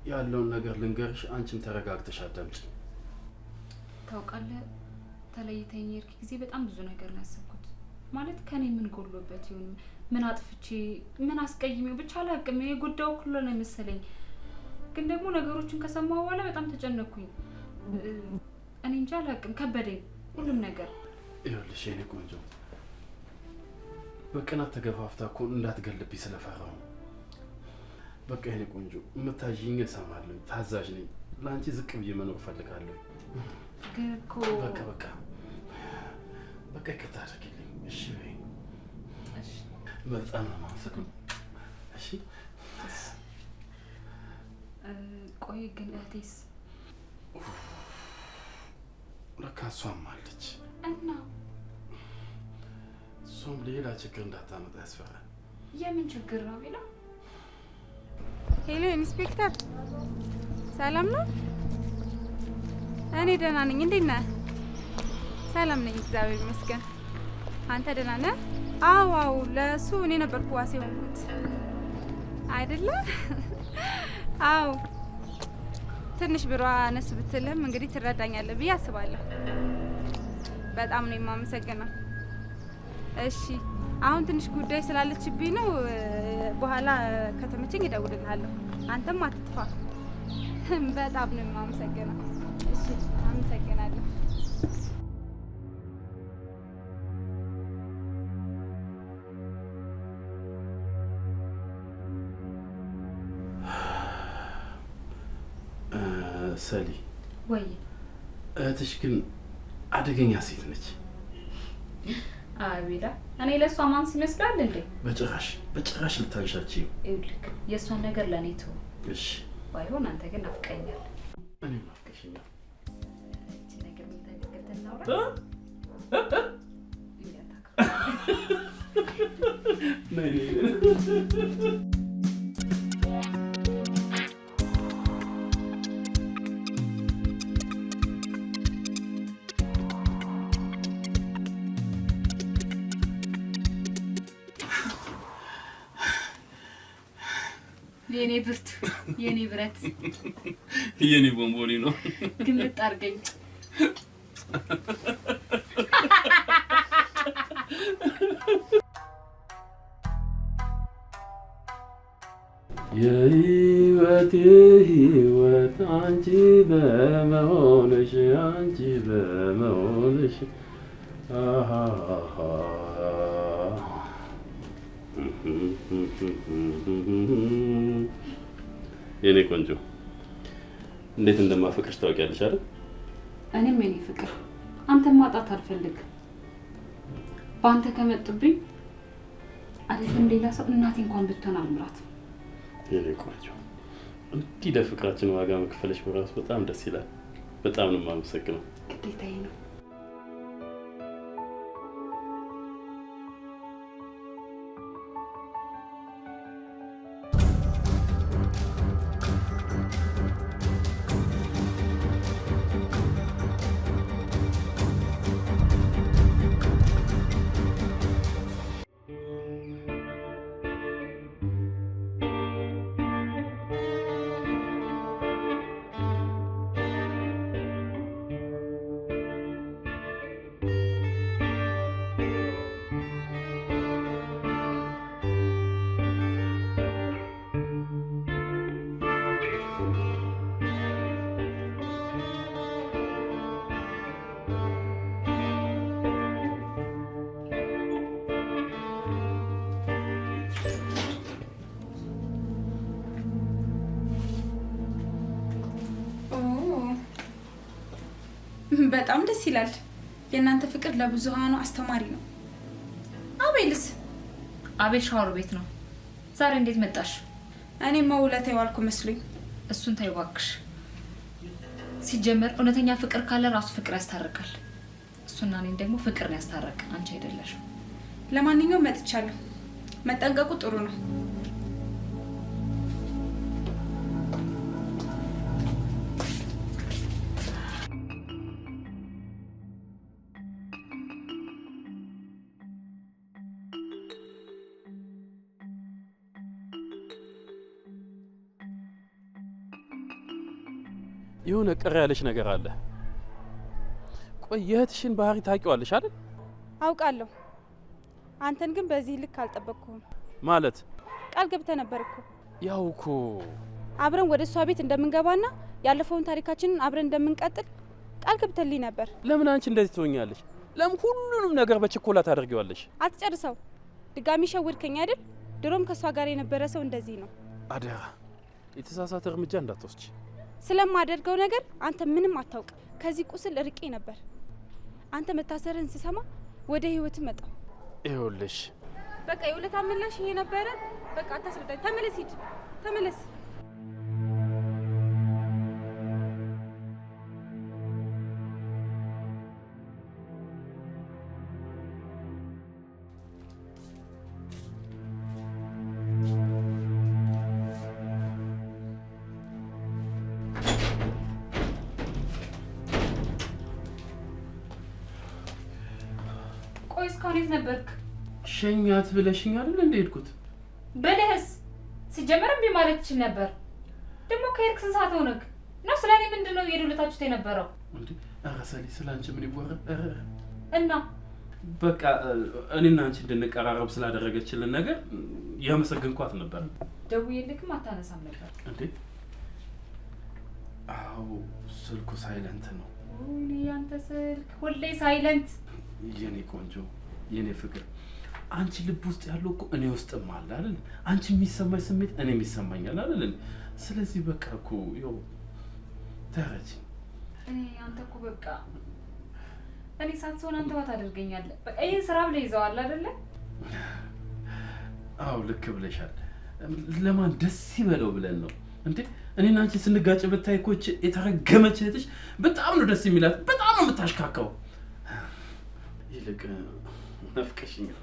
ያለውን ነገር ልንገርሽ፣ አንቺም ተረጋግተሽ አዳምጪ። ታውቃለህ፣ ተለይተኝ የሄድክ ጊዜ በጣም ብዙ ነገር ነው ያሰብኩት። ማለት ከኔ ምን ጎሎበት ይሁን፣ ምን አጥፍቼ፣ ምን አስቀይሜው ብቻ አላውቅም። የጎዳው ሁሉ ነው መሰለኝ። ግን ደግሞ ነገሮችን ከሰማሁ በኋላ በጣም ተጨነኩኝ። እኔ እንጃ አላውቅም፣ ከበደኝ ሁሉም ነገር። ይኸውልሽ የኔ ቆንጆ፣ በቅናት ተገፋፍታ እኮ እንዳትገልብኝ ስለፈራሁ። በቃ የኔ ቆንጆ፣ የምታዥኝ እሰማለሁ፣ ታዛዥ ነኝ። ለአንቺ ዝቅ ብዬ መኖር እፈልጋለሁ። ግን እኮ በቃ ይቅርታ አድርጊልኝ እሺ? ወይ በጣም ነው የማመሰግነው። እሺ ቆይ ግን እህቴስ? ለካ እሷም አለች እና እሷም ሌላ ችግር እንዳታመጣ ያስፈራል። የምን ችግር ነው ቢላ? ሄሎ ኢንስፔክተር፣ ሰላም ነው? እኔ ደህና ነኝ። እንዴት ነህ? ሰላም ነኝ እግዚአብሔር ይመስገን። አንተ ደህና ነህ? አዎ ለሱ እኔ ነበርኩ ዋሴ ሆንኩት አይደለ? አዎ ትንሽ ብሯ አነስ ብትልም እንግዲህ ትረዳኛለህ ብዬ አስባለሁ። በጣም ነው የማመሰግነው። እሺ አሁን ትንሽ ጉዳይ ስላለችብኝ ነው። በኋላ ከተመቸኝ እደውልልሃለሁ። አንተም አትጥፋ። በጣም ነው የማመሰግነው። እሺ አመሰግናለሁ። ሰሊ፣ ወይ እህትሽ ግን አደገኛ ሴት ነች። አቤላ፣ እኔ ለሷ ማንስ ይመስላል እንዴ? በጭራሽ ልታንሻችኝ። ይኸውልህ የሷን ነገር ለኔ ተው እሺ? ባይሆን አንተ ግን ናፍቀኛል። እኔም ናፍቀሽኛል። እቺ ነገር ምን ታደርገናውራ? ነይ የኔ ብርቱ የኔ ብረት የኔ ቦምቦኒ ነው ግምጥ አድርገኝ የህይወቴ ህይወት አንቺ በመሆንሽ የኔ ቆንጆ እንዴት እንደማፈቅርሽ ታውቂያለሽ አይደል? እኔም የኔ ፍቅር አንተን ማጣት አልፈልግም። በአንተ ከመጡብኝ አይደለም ሌላ ሰው እናቴ እንኳን ብትሆን አልምራት። የኔ ቆንጆ እንዲህ ለፍቅራችን ዋጋ መክፈለሽ በራሱ በጣም ደስ ይላል። በጣም ነው የማመሰግነው። ግዴታዬ ነው። በጣም ደስ ይላል። የእናንተ ፍቅር ለብዙሃኑ አስተማሪ ነው። አቤልስ? አቤል ሻወር ቤት ነው። ዛሬ እንዴት መጣሽ? እኔማ ውለታ የዋልኩ መስሎኝ። እሱን ተይው እባክሽ። ሲጀመር እውነተኛ ፍቅር ካለ ራሱ ፍቅር ያስታርቃል። እሱና እኔን ደግሞ ፍቅር ነው ያስታረቅ፣ አንቺ አይደለሽም። ለማንኛውም መጥቻለሁ። መጠንቀቁ ጥሩ ነው። የሆነ ቅር ያለሽ ነገር አለ። ቆይ የእህትሽን ባህሪ ታውቂዋለሽ አይደል? አውቃለሁ። አንተን ግን በዚህ ልክ አልጠበቅኩም። ማለት ቃል ገብተህ ነበር እኮ። ያው እኮ አብረን ወደ እሷ ቤት እንደምንገባና ያለፈውን ታሪካችንን አብረን እንደምንቀጥል ቃል ገብተልኝ ነበር። ለምን አንቺ እንደዚህ ትሆኛለሽ? ለምን ሁሉንም ነገር በችኮላ ታደርጊዋለሽ? አትጨርሰው። ድጋሚ ሸውድከኝ አይደል? ድሮም ከሷ ጋር የነበረ ሰው እንደዚህ ነው። አደራ የተሳሳተ እርምጃ እንዳትወስጂ። ስለማደርገው ነገር አንተ ምንም አታውቅ። ከዚህ ቁስል ርቄ ነበር። አንተ መታሰርህን ስሰማ ወደ ህይወት መጣ። ይኸውልሽ በቃ የውለታ ምላሽ ይሄ ነበረ። በቃ አታስረዳኝ። ተመለስ፣ ሂድ፣ ተመለስ። ቆይ እስካሁን የት ነበርክ? ሸኛት ብለሽኝ አይደል እንደ ሄድኩት? በለህስ ሲጀመር እምቢ ማለት ትችል ነበር። ደግሞ ከሄድክ ስንት ሰዓት ሆነክ ነው? ስለኔ ምንድነው እየደወላችሁት የነበረው? እንዴ አራሳሊ ስላንቺ ምን ይወራል? እና በቃ እኔና አንቺ እንድንቀራረብ ስላደረገችልን ነገር ያመሰግንኳት ነበር። ደውዬልክም አታነሳም ነበር እንዴ? አዎ ስልኩ ሳይለንት ነው። ወይኔ ያንተ ስልክ ሁሌ ሳይለንት። የኔ ቆንጆ የኔ ፍቅር አንቺ ልብ ውስጥ ያለው እኮ እኔ ውስጥም አለ አይደል? አንቺ የሚሰማኝ ስሜት እኔ የሚሰማኛል አይደል? ስለዚህ በቃ እኮ ይኸው ተረጂ። እኔ አንተ እኮ በቃ እኔ ሳትሆን አንተ ዋት አድርገኛለህ። በቃ ይሄን ስራ ብለህ ይዘዋል አይደለ? አዎ ልክ ብለሻል። ለማን ደስ ይበለው ብለን ነው እንዴ? እኔና አንቺ ስንጋጭ ብታይ እኮ የተረገመች እህትሽ በጣም ነው ደስ የሚላት፣ በጣም ነው የምታሽካካው። ይልቅ ናፍቀሽኛል።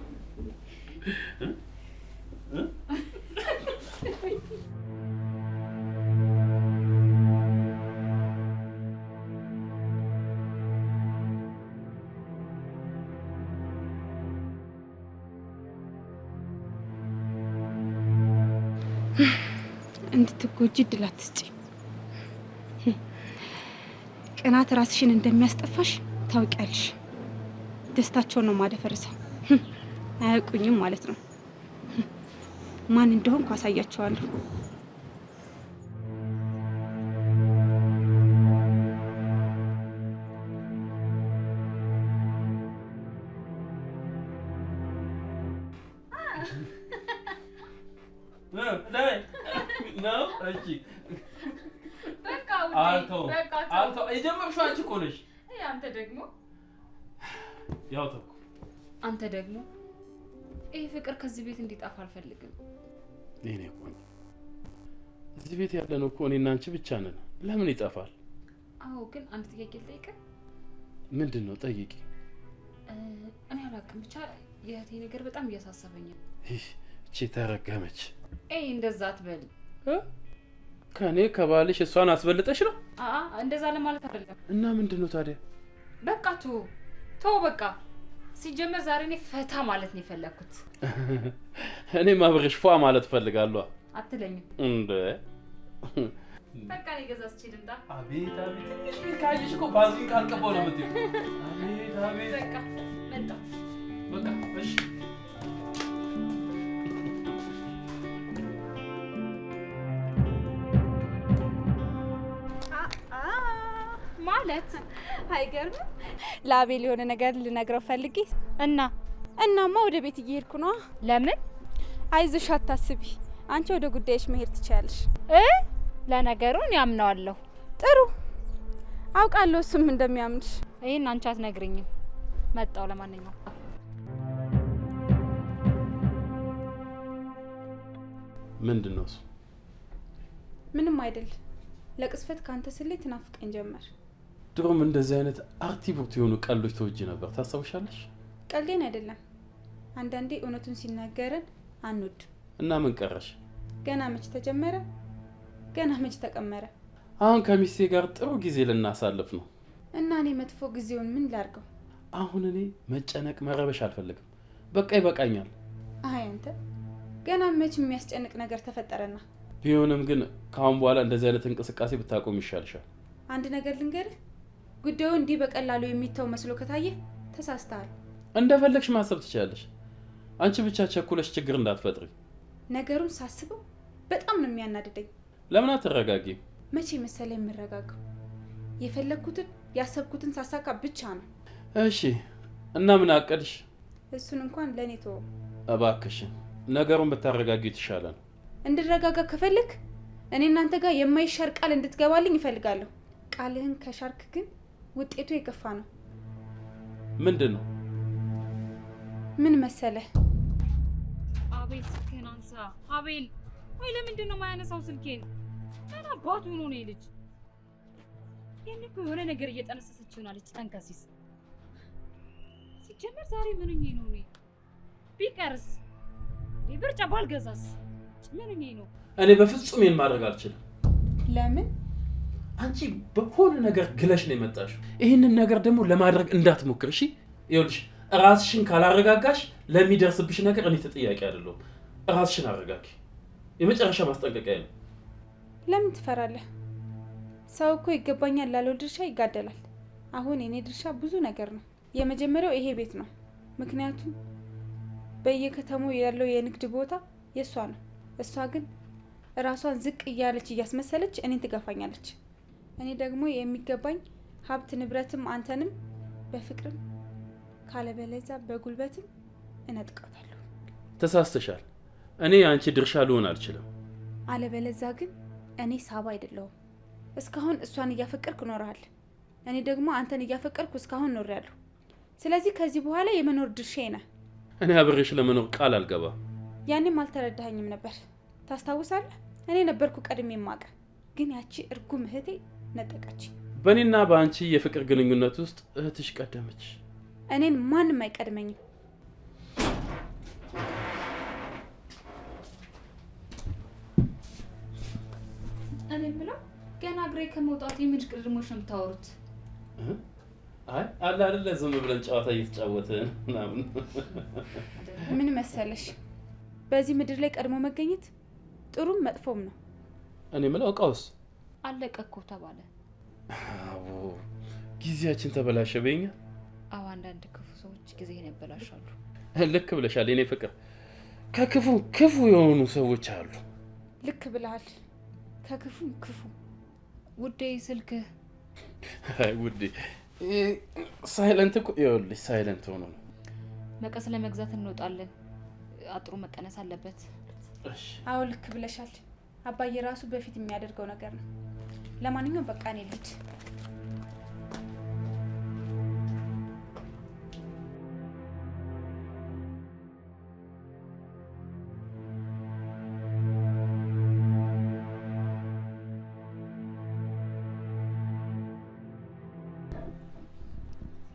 እንድትጎጂ እድል አትስጪ። ቅናት ራስሽን እንደሚያስጠፋሽ ታውቂያለሽ። ደስታቸውን ነው ማደፈርሰው። አያውቁኝም ማለት ነው። ማን እንደሆንኩ አሳያቸዋለሁ። አንተ ደግሞ ይሄ ፍቅር ከዚህ ቤት እንዲጠፋ አልፈልግም። እኔ እኮ እዚህ ቤት ያለነው እኮ እኔና አንቺ ብቻ ነን። ለምን ይጠፋል? አዎ፣ ግን አንድ ጥያቄ ልጠይቅህ። ምንድን ነው? ጠይቂ። እኔ አላውቅም፣ ብቻ የእህቴ ነገር በጣም እያሳሰበኝ ነው። እቺ ተረገመች። እንደዛ አትበል። ከኔ ከባልሽ እሷን አስበልጠሽ ነው? እንደዛ ለማለት አይደለም። እና ምንድን ነው ታዲያ? በቃ ተው በቃ። ሲጀመር ዛሬ እኔ ፈታ ማለት ነው የፈለኩት። እኔም አብረሽ ፏ ማለት ፈልጋለሁ። አትለኝም እንዴ? በቃ እኔ ገዛዝቼ ልምጣ። አቤት አቤት፣ ትንሽ ፊት ካየሽ እኮ ባዝሊን ካልቀባው ነው የምትይው። አቤት አቤት። በቃ መጣ። በቃ እሺ። ማለት አይገርም። ለአቤል የሆነ ነገር ልነግረው ፈልጌ እናማ ወደ ቤት እየሄድኩ ነው። ለምን? አይዞሽ አታስቢ፣ አንቺ ወደ ጉዳይሽ መሄድ ትችያለሽ። ለነገሩ እኔ አምነዋለሁ። ጥሩ አውቃለሁ እሱም እንደሚያምንሽ። ይሄን አንቺ አትነግሪኝም። መጣው። ለማንኛውም ምንድነው እሱ? ምንም አይደል። ለቅስፈት ካንተ ስሌት ትናፍቀኝ ጀመር። ድሮም እንደዚህ አይነት አርቲቡት የሆኑ ቀልዶች ተወጂ ነበር። ታስታውሻለሽ? ቀልዴን አይደለም። አንዳንዴ እውነቱን ሲናገረን አንወድ። እና ምን ቀረሽ? ገና መች ተጀመረ፣ ገና መች ተቀመረ። አሁን ከሚስቴ ጋር ጥሩ ጊዜ ልናሳልፍ ነው። እና እኔ መጥፎ ጊዜውን ምን ላርገው? አሁን እኔ መጨነቅ መረበሽ አልፈልግም። በቃ ይበቃኛል። አይ አንተ ገና መች የሚያስጨንቅ ነገር ተፈጠረና? ቢሆንም ግን ካሁን በኋላ እንደዚህ አይነት እንቅስቃሴ ብታቆም ይሻልሻል። አንድ ነገር ልንገርህ፣ ጉዳዩ እንዲህ በቀላሉ የሚተው መስሎ ከታየ ተሳስተሃል። እንደፈለግሽ ማሰብ ትችላለሽ። አንቺ ብቻ ቸኩለሽ ችግር እንዳትፈጥሪ። ነገሩን ሳስበው በጣም ነው የሚያናድደኝ። ለምን አትረጋጊም? መቼ መሰለ የምረጋጋው? የፈለግኩትን ያሰብኩትን ሳሳካ ብቻ ነው። እሺ፣ እና ምን አቀድሽ? እሱን እንኳን ለኔ ተወው እባክሽን። ነገሩን ብታረጋጊው የተሻለ ነው። እንድረጋጋ ከፈለክ እኔ እናንተ ጋር የማይሻር ቃል እንድትገባልኝ እፈልጋለሁ። ቃልህን ከሻርክ ግን ውጤቱ የከፋ ነው። ምንድን ነው? ምን መሰለህ? አቤል ስልክህን አንሳ። አቤል፣ ወይ ለምንድን ነው የማያነሳው ስልኬን? እና አባቱ ነው ልጅ። ይሄን እኮ የሆነ ነገር እየጠነሰሰች ይሆናለች። ተንከሲስ። ሲጀመር ዛሬ ምንኝ ነው እኔ ቢቀርስ ቢብርጫ ባልገዛስ ምንኝ ነው? እኔ በፍጹም ይሄን ማድረግ አልችልም። ለምን? አንቺ በሆነ ነገር ግለሽ ነው የመጣሽው። ይሄንን ነገር ደግሞ ለማድረግ እንዳትሞክር እሺ? ይኸውልሽ ራስሽን ካላረጋጋሽ ለሚደርስብሽ ነገር እኔ ተጠያቂ አይደለሁም። ራስሽን አረጋጊ። የመጨረሻ ማስጠንቀቂያ ነው። ለምን ትፈራለህ? ሰው እኮ ይገባኛል ላለው ድርሻ ይጋደላል። አሁን የኔ ድርሻ ብዙ ነገር ነው። የመጀመሪያው ይሄ ቤት ነው። ምክንያቱም በየከተማው ያለው የንግድ ቦታ የሷ ነው። እሷ ግን ራሷን ዝቅ እያለች እያስመሰለች እኔን ትገፋኛለች። እኔ ደግሞ የሚገባኝ ሀብት ንብረትም አንተንም በፍቅርም ካለበለዛ በጉልበትም እነጥቃታለሁ። ተሳስተሻል። እኔ አንቺ ድርሻ ልሆን አልችልም። አለበለዛ ግን እኔ ሳባ አይደለሁም። እስካሁን እሷን እያፈቀርኩ ኖርሃል። እኔ ደግሞ አንተን እያፈቀርኩ እስካሁን ኖሬያለሁ። ስለዚህ ከዚህ በኋላ የመኖር ድርሻዬ ነህ። እኔ አብሬሽ ለመኖር ቃል አልገባም። ያኔም አልተረዳኸኝም ነበር። ታስታውሳለህ? እኔ ነበርኩ ቀድሜ የማውቅ፣ ግን ያቺ እርጉም እህቴ ነጠቀች። በእኔና በአንቺ የፍቅር ግንኙነት ውስጥ እህትሽ ቀደመች። እኔን ማንም አይቀድመኝም። እኔ የምለው ገና እግሬ ከመውጣት የምንጭ ቅድሞች ነው የምታወሩት? አይ አለ አይደለ፣ ዝም ብለን ጨዋታ እየተጫወትን ምናምን። ምን መሰለሽ፣ በዚህ ምድር ላይ ቀድሞ መገኘት ጥሩም መጥፎም ነው። እኔ የምለው እቃውስ አለቀ እኮ ተባለ። አዎ ጊዜያችን ተበላሸ በኛ። አዎ አንዳንድ ክፉ ሰዎች ጊዜን ያበላሻሉ። ልክ ብለሻል የኔ ፍቅር። ከክፉ ክፉ የሆኑ ሰዎች አሉ። ልክ ብለሃል። ከክፉ ክፉ። ውዴ ስልክ አይ ውዴ ሳይለንት እኮ ይኸውልሽ ሳይለንት ሆኖ ነው። መቀስ ለመግዛት እንወጣለን። አጥሩ መቀነስ አለበት። እሺ አዎ ልክ ብለሻል። አባዬ ራሱ በፊት የሚያደርገው ነገር ነው። ለማንኛውም በቃ እኔ ልሂድ።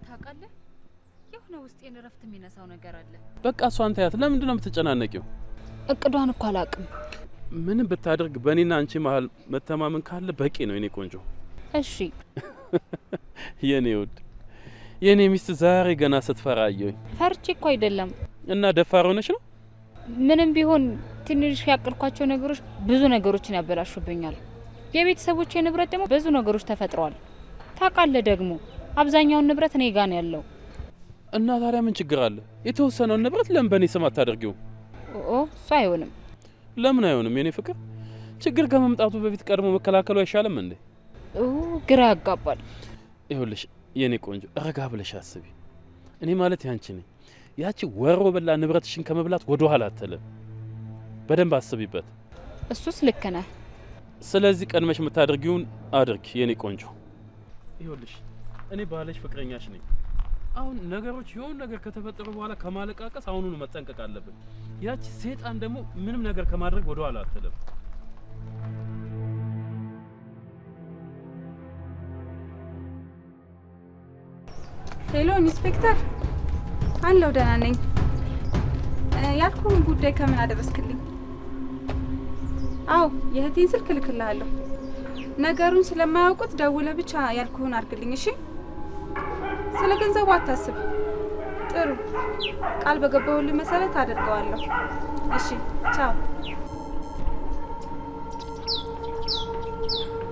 ታውቃለህ የሆነ ውስጤን እረፍት የሚነሳው ነገር አለ። በቃ እሷን ታያት። ለምንድን ነው የምትጨናነቂው? እቅዷን እኮ አላውቅም። ምንም ብታደርግ በእኔና አንቺ መሀል መተማመን ካለ በቂ ነው የኔ ቆንጆ። እሺ የኔ ውድ የኔ ሚስት ዛሬ ገና ስትፈራ አየሁኝ። ፈርቼ እኮ አይደለም። እና ደፋር ሆነሽ ነው? ምንም ቢሆን ትንሽ ያቀርኳቸው ነገሮች ብዙ ነገሮችን ያበላሹብኛል። የቤተሰቦቼ ንብረት ደግሞ ብዙ ነገሮች ተፈጥረዋል። ታውቃለህ ደግሞ አብዛኛውን ንብረት እኔ ጋር ነው ያለው። እና ታዲያ ምን ችግር አለ? የተወሰነውን ንብረት ለምን በእኔ ስም አታደርጊው? እሱ አይሆንም። ለምን አይሆንም የኔ ፍቅር? ችግር ከመምጣቱ በፊት ቀድሞ መከላከሉ አይሻልም እንዴ? ግራ ያጋባል። ይኸውልሽ የኔ ቆንጆ ረጋ ብለሽ አስቢ። እኔ ማለት ያንቺ ነኝ። ያቺ ወሮ በላ ንብረትሽን ከመብላት ወደ ኋላ አትልም። በደንብ አስቢበት። እሱስ ልክ ነህ። ስለዚህ ቀድመሽ የምታደርጊውን አድርጊ የኔ ቆንጆ። ይኸውልሽ እኔ ባለሽ ፍቅረኛሽ ነኝ። አሁን ነገሮች የሆነ ነገር ከተፈጠሩ በኋላ ከማለቃቀስ አሁኑኑ መጠንቀቅ አለብን። ያቺ ሰይጣን ደግሞ ምንም ነገር ከማድረግ ወደ ኋላ አትልም። ሄሎ ኢንስፔክተር። አለው ደህና ነኝ። ያልኩህን ጉዳይ ከምን አደረስክልኝ? አዎ የእህቴን ስልክ እልክልሃለሁ። ነገሩን ስለማያውቁት ደውለህ ብቻ ያልኩህን አድርግልኝ እሺ? ስለ ገንዘቡ አታስብ። ጥሩ ቃል በገባሁልህ መሰረት አደርገዋለሁ። እሺ ቻው።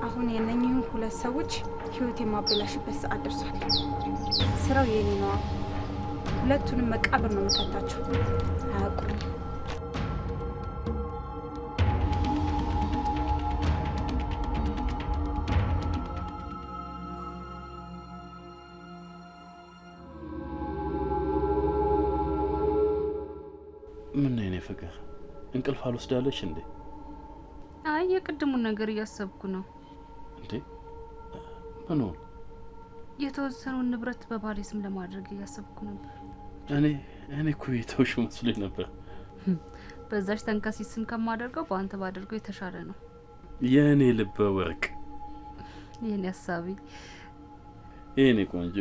አሁን የነኚህን ሁለት ሰዎች ህይወት የማበላሽበት ሰዓት ደርሷል። ስራው የኔ ነው። ሁለቱንም መቃብር ነው የምከታቸው። አያውቁም። ምን ነው የኔ ፍቅር እንቅልፍ አልወስዳለሽ እንዴ? አይ የቅድሙን ነገር እያሰብኩ ነው። እንዴ ምን ነው? የተወሰነውን ንብረት በባሌ ስም ለማድረግ እያሰብኩ ነበር። እኔ እኮ የተውሽ መስሎኝ ነበር። በዛች ተንከሲስ ስም ከማደርገው በአንተ ባደርገው የተሻለ ነው። የኔ ልበ ወርቅ፣ የኔ ሀሳቢ፣ የኔ ቆንጆ።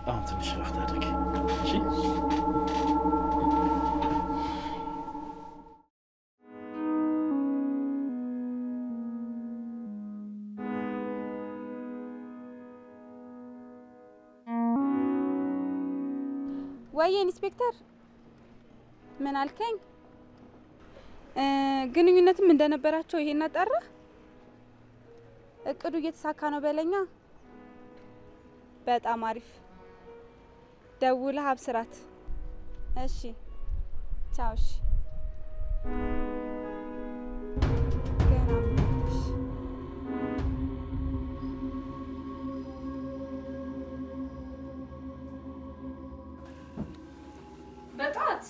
አሁን ትንሽ ረፍት አድርጊ እሺ? ወይ ኢንስፔክተር፣ ምን አልከኝ? ግንኙነትም እንደነበራቸው ይሄን አጣራ። እቅዱ እየተሳካ ነው በለኛ። በጣም አሪፍ። ደውለህ አብስራት። እሺ ቻው። እሺ በጣት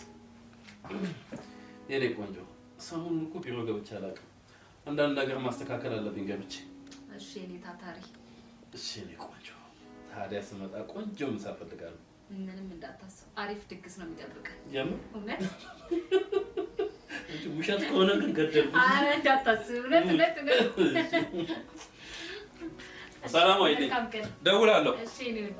የኔ ቆንጆ፣ ሰሞኑን እኮ ቢሮ ገብቼ አላውቅም። አንዳንድ ነገር ማስተካከል አለብኝ ገብቼ። እሺ የኔ ታታሪ። እሺ የኔ ቆንጆ፣ ታዲያ ስመጣ ቆንጆ ምሳ እፈልጋለሁ። ምንም እንዳታስብ፣ አሪፍ ድግስ ነው የሚጠብቀን። የምር? እውነት? ውሸት ከሆነ ግን ገደልኩ። ኧረ እንዳታስብ፣ እውነት። ሰላም አይደል? ደውላለሁ። እሺ የኔ ውድ።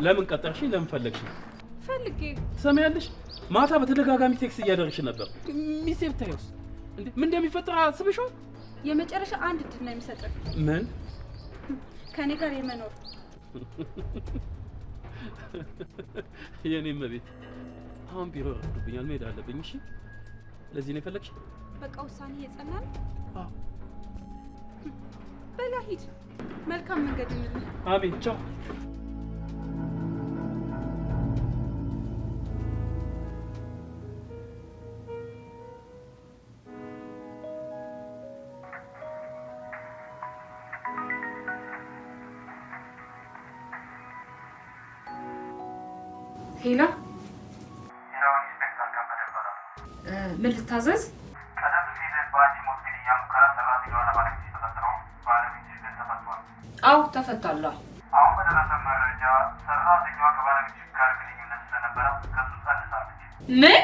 ለምን ቀጠርሽ? ለምን ፈለግሽ? ፈልጌ። ትሰሚያለሽ? ማታ በተደጋጋሚ ቴክስት እያደረግሽ ነበር። ሚስቴ ብታይውስ እንዴ ምን እንደሚፈጠር አስበሽው? የመጨረሻ አንድ እድል ነው የሚሰጠን። ምን? ከኔ ጋር የመኖር። የኔ መቤት አሁን ቢሮ ረፍዶብኛል፣ መሄድ አለብኝ። እሺ ለዚህ ነው የፈለግሽ? በቃ ውሳኔ የጸና ነው? አዎ። በላ ሂድ። መልካም መንገድ ይሁንልህ። አሜን። ቻው። ሄሎ፣ ኢንስፔክተር ከበደ ይባላል። ምን ልታዘዝ? ቀደም ሲል በአንቺ ሞት ግድያ ሙከራ ሰራተኛዋን ባለቤትሽ ተጠርጥረው ባለቤትሽ ግን ተፈቷል። አዎ ተፈቷል። አሁን በደረሰ መረጃ ሰራተኛዋ ከባለቤትሽ ጋር ግንኙነት ስለነበረ ከሱ ጸንሳለች። ምን?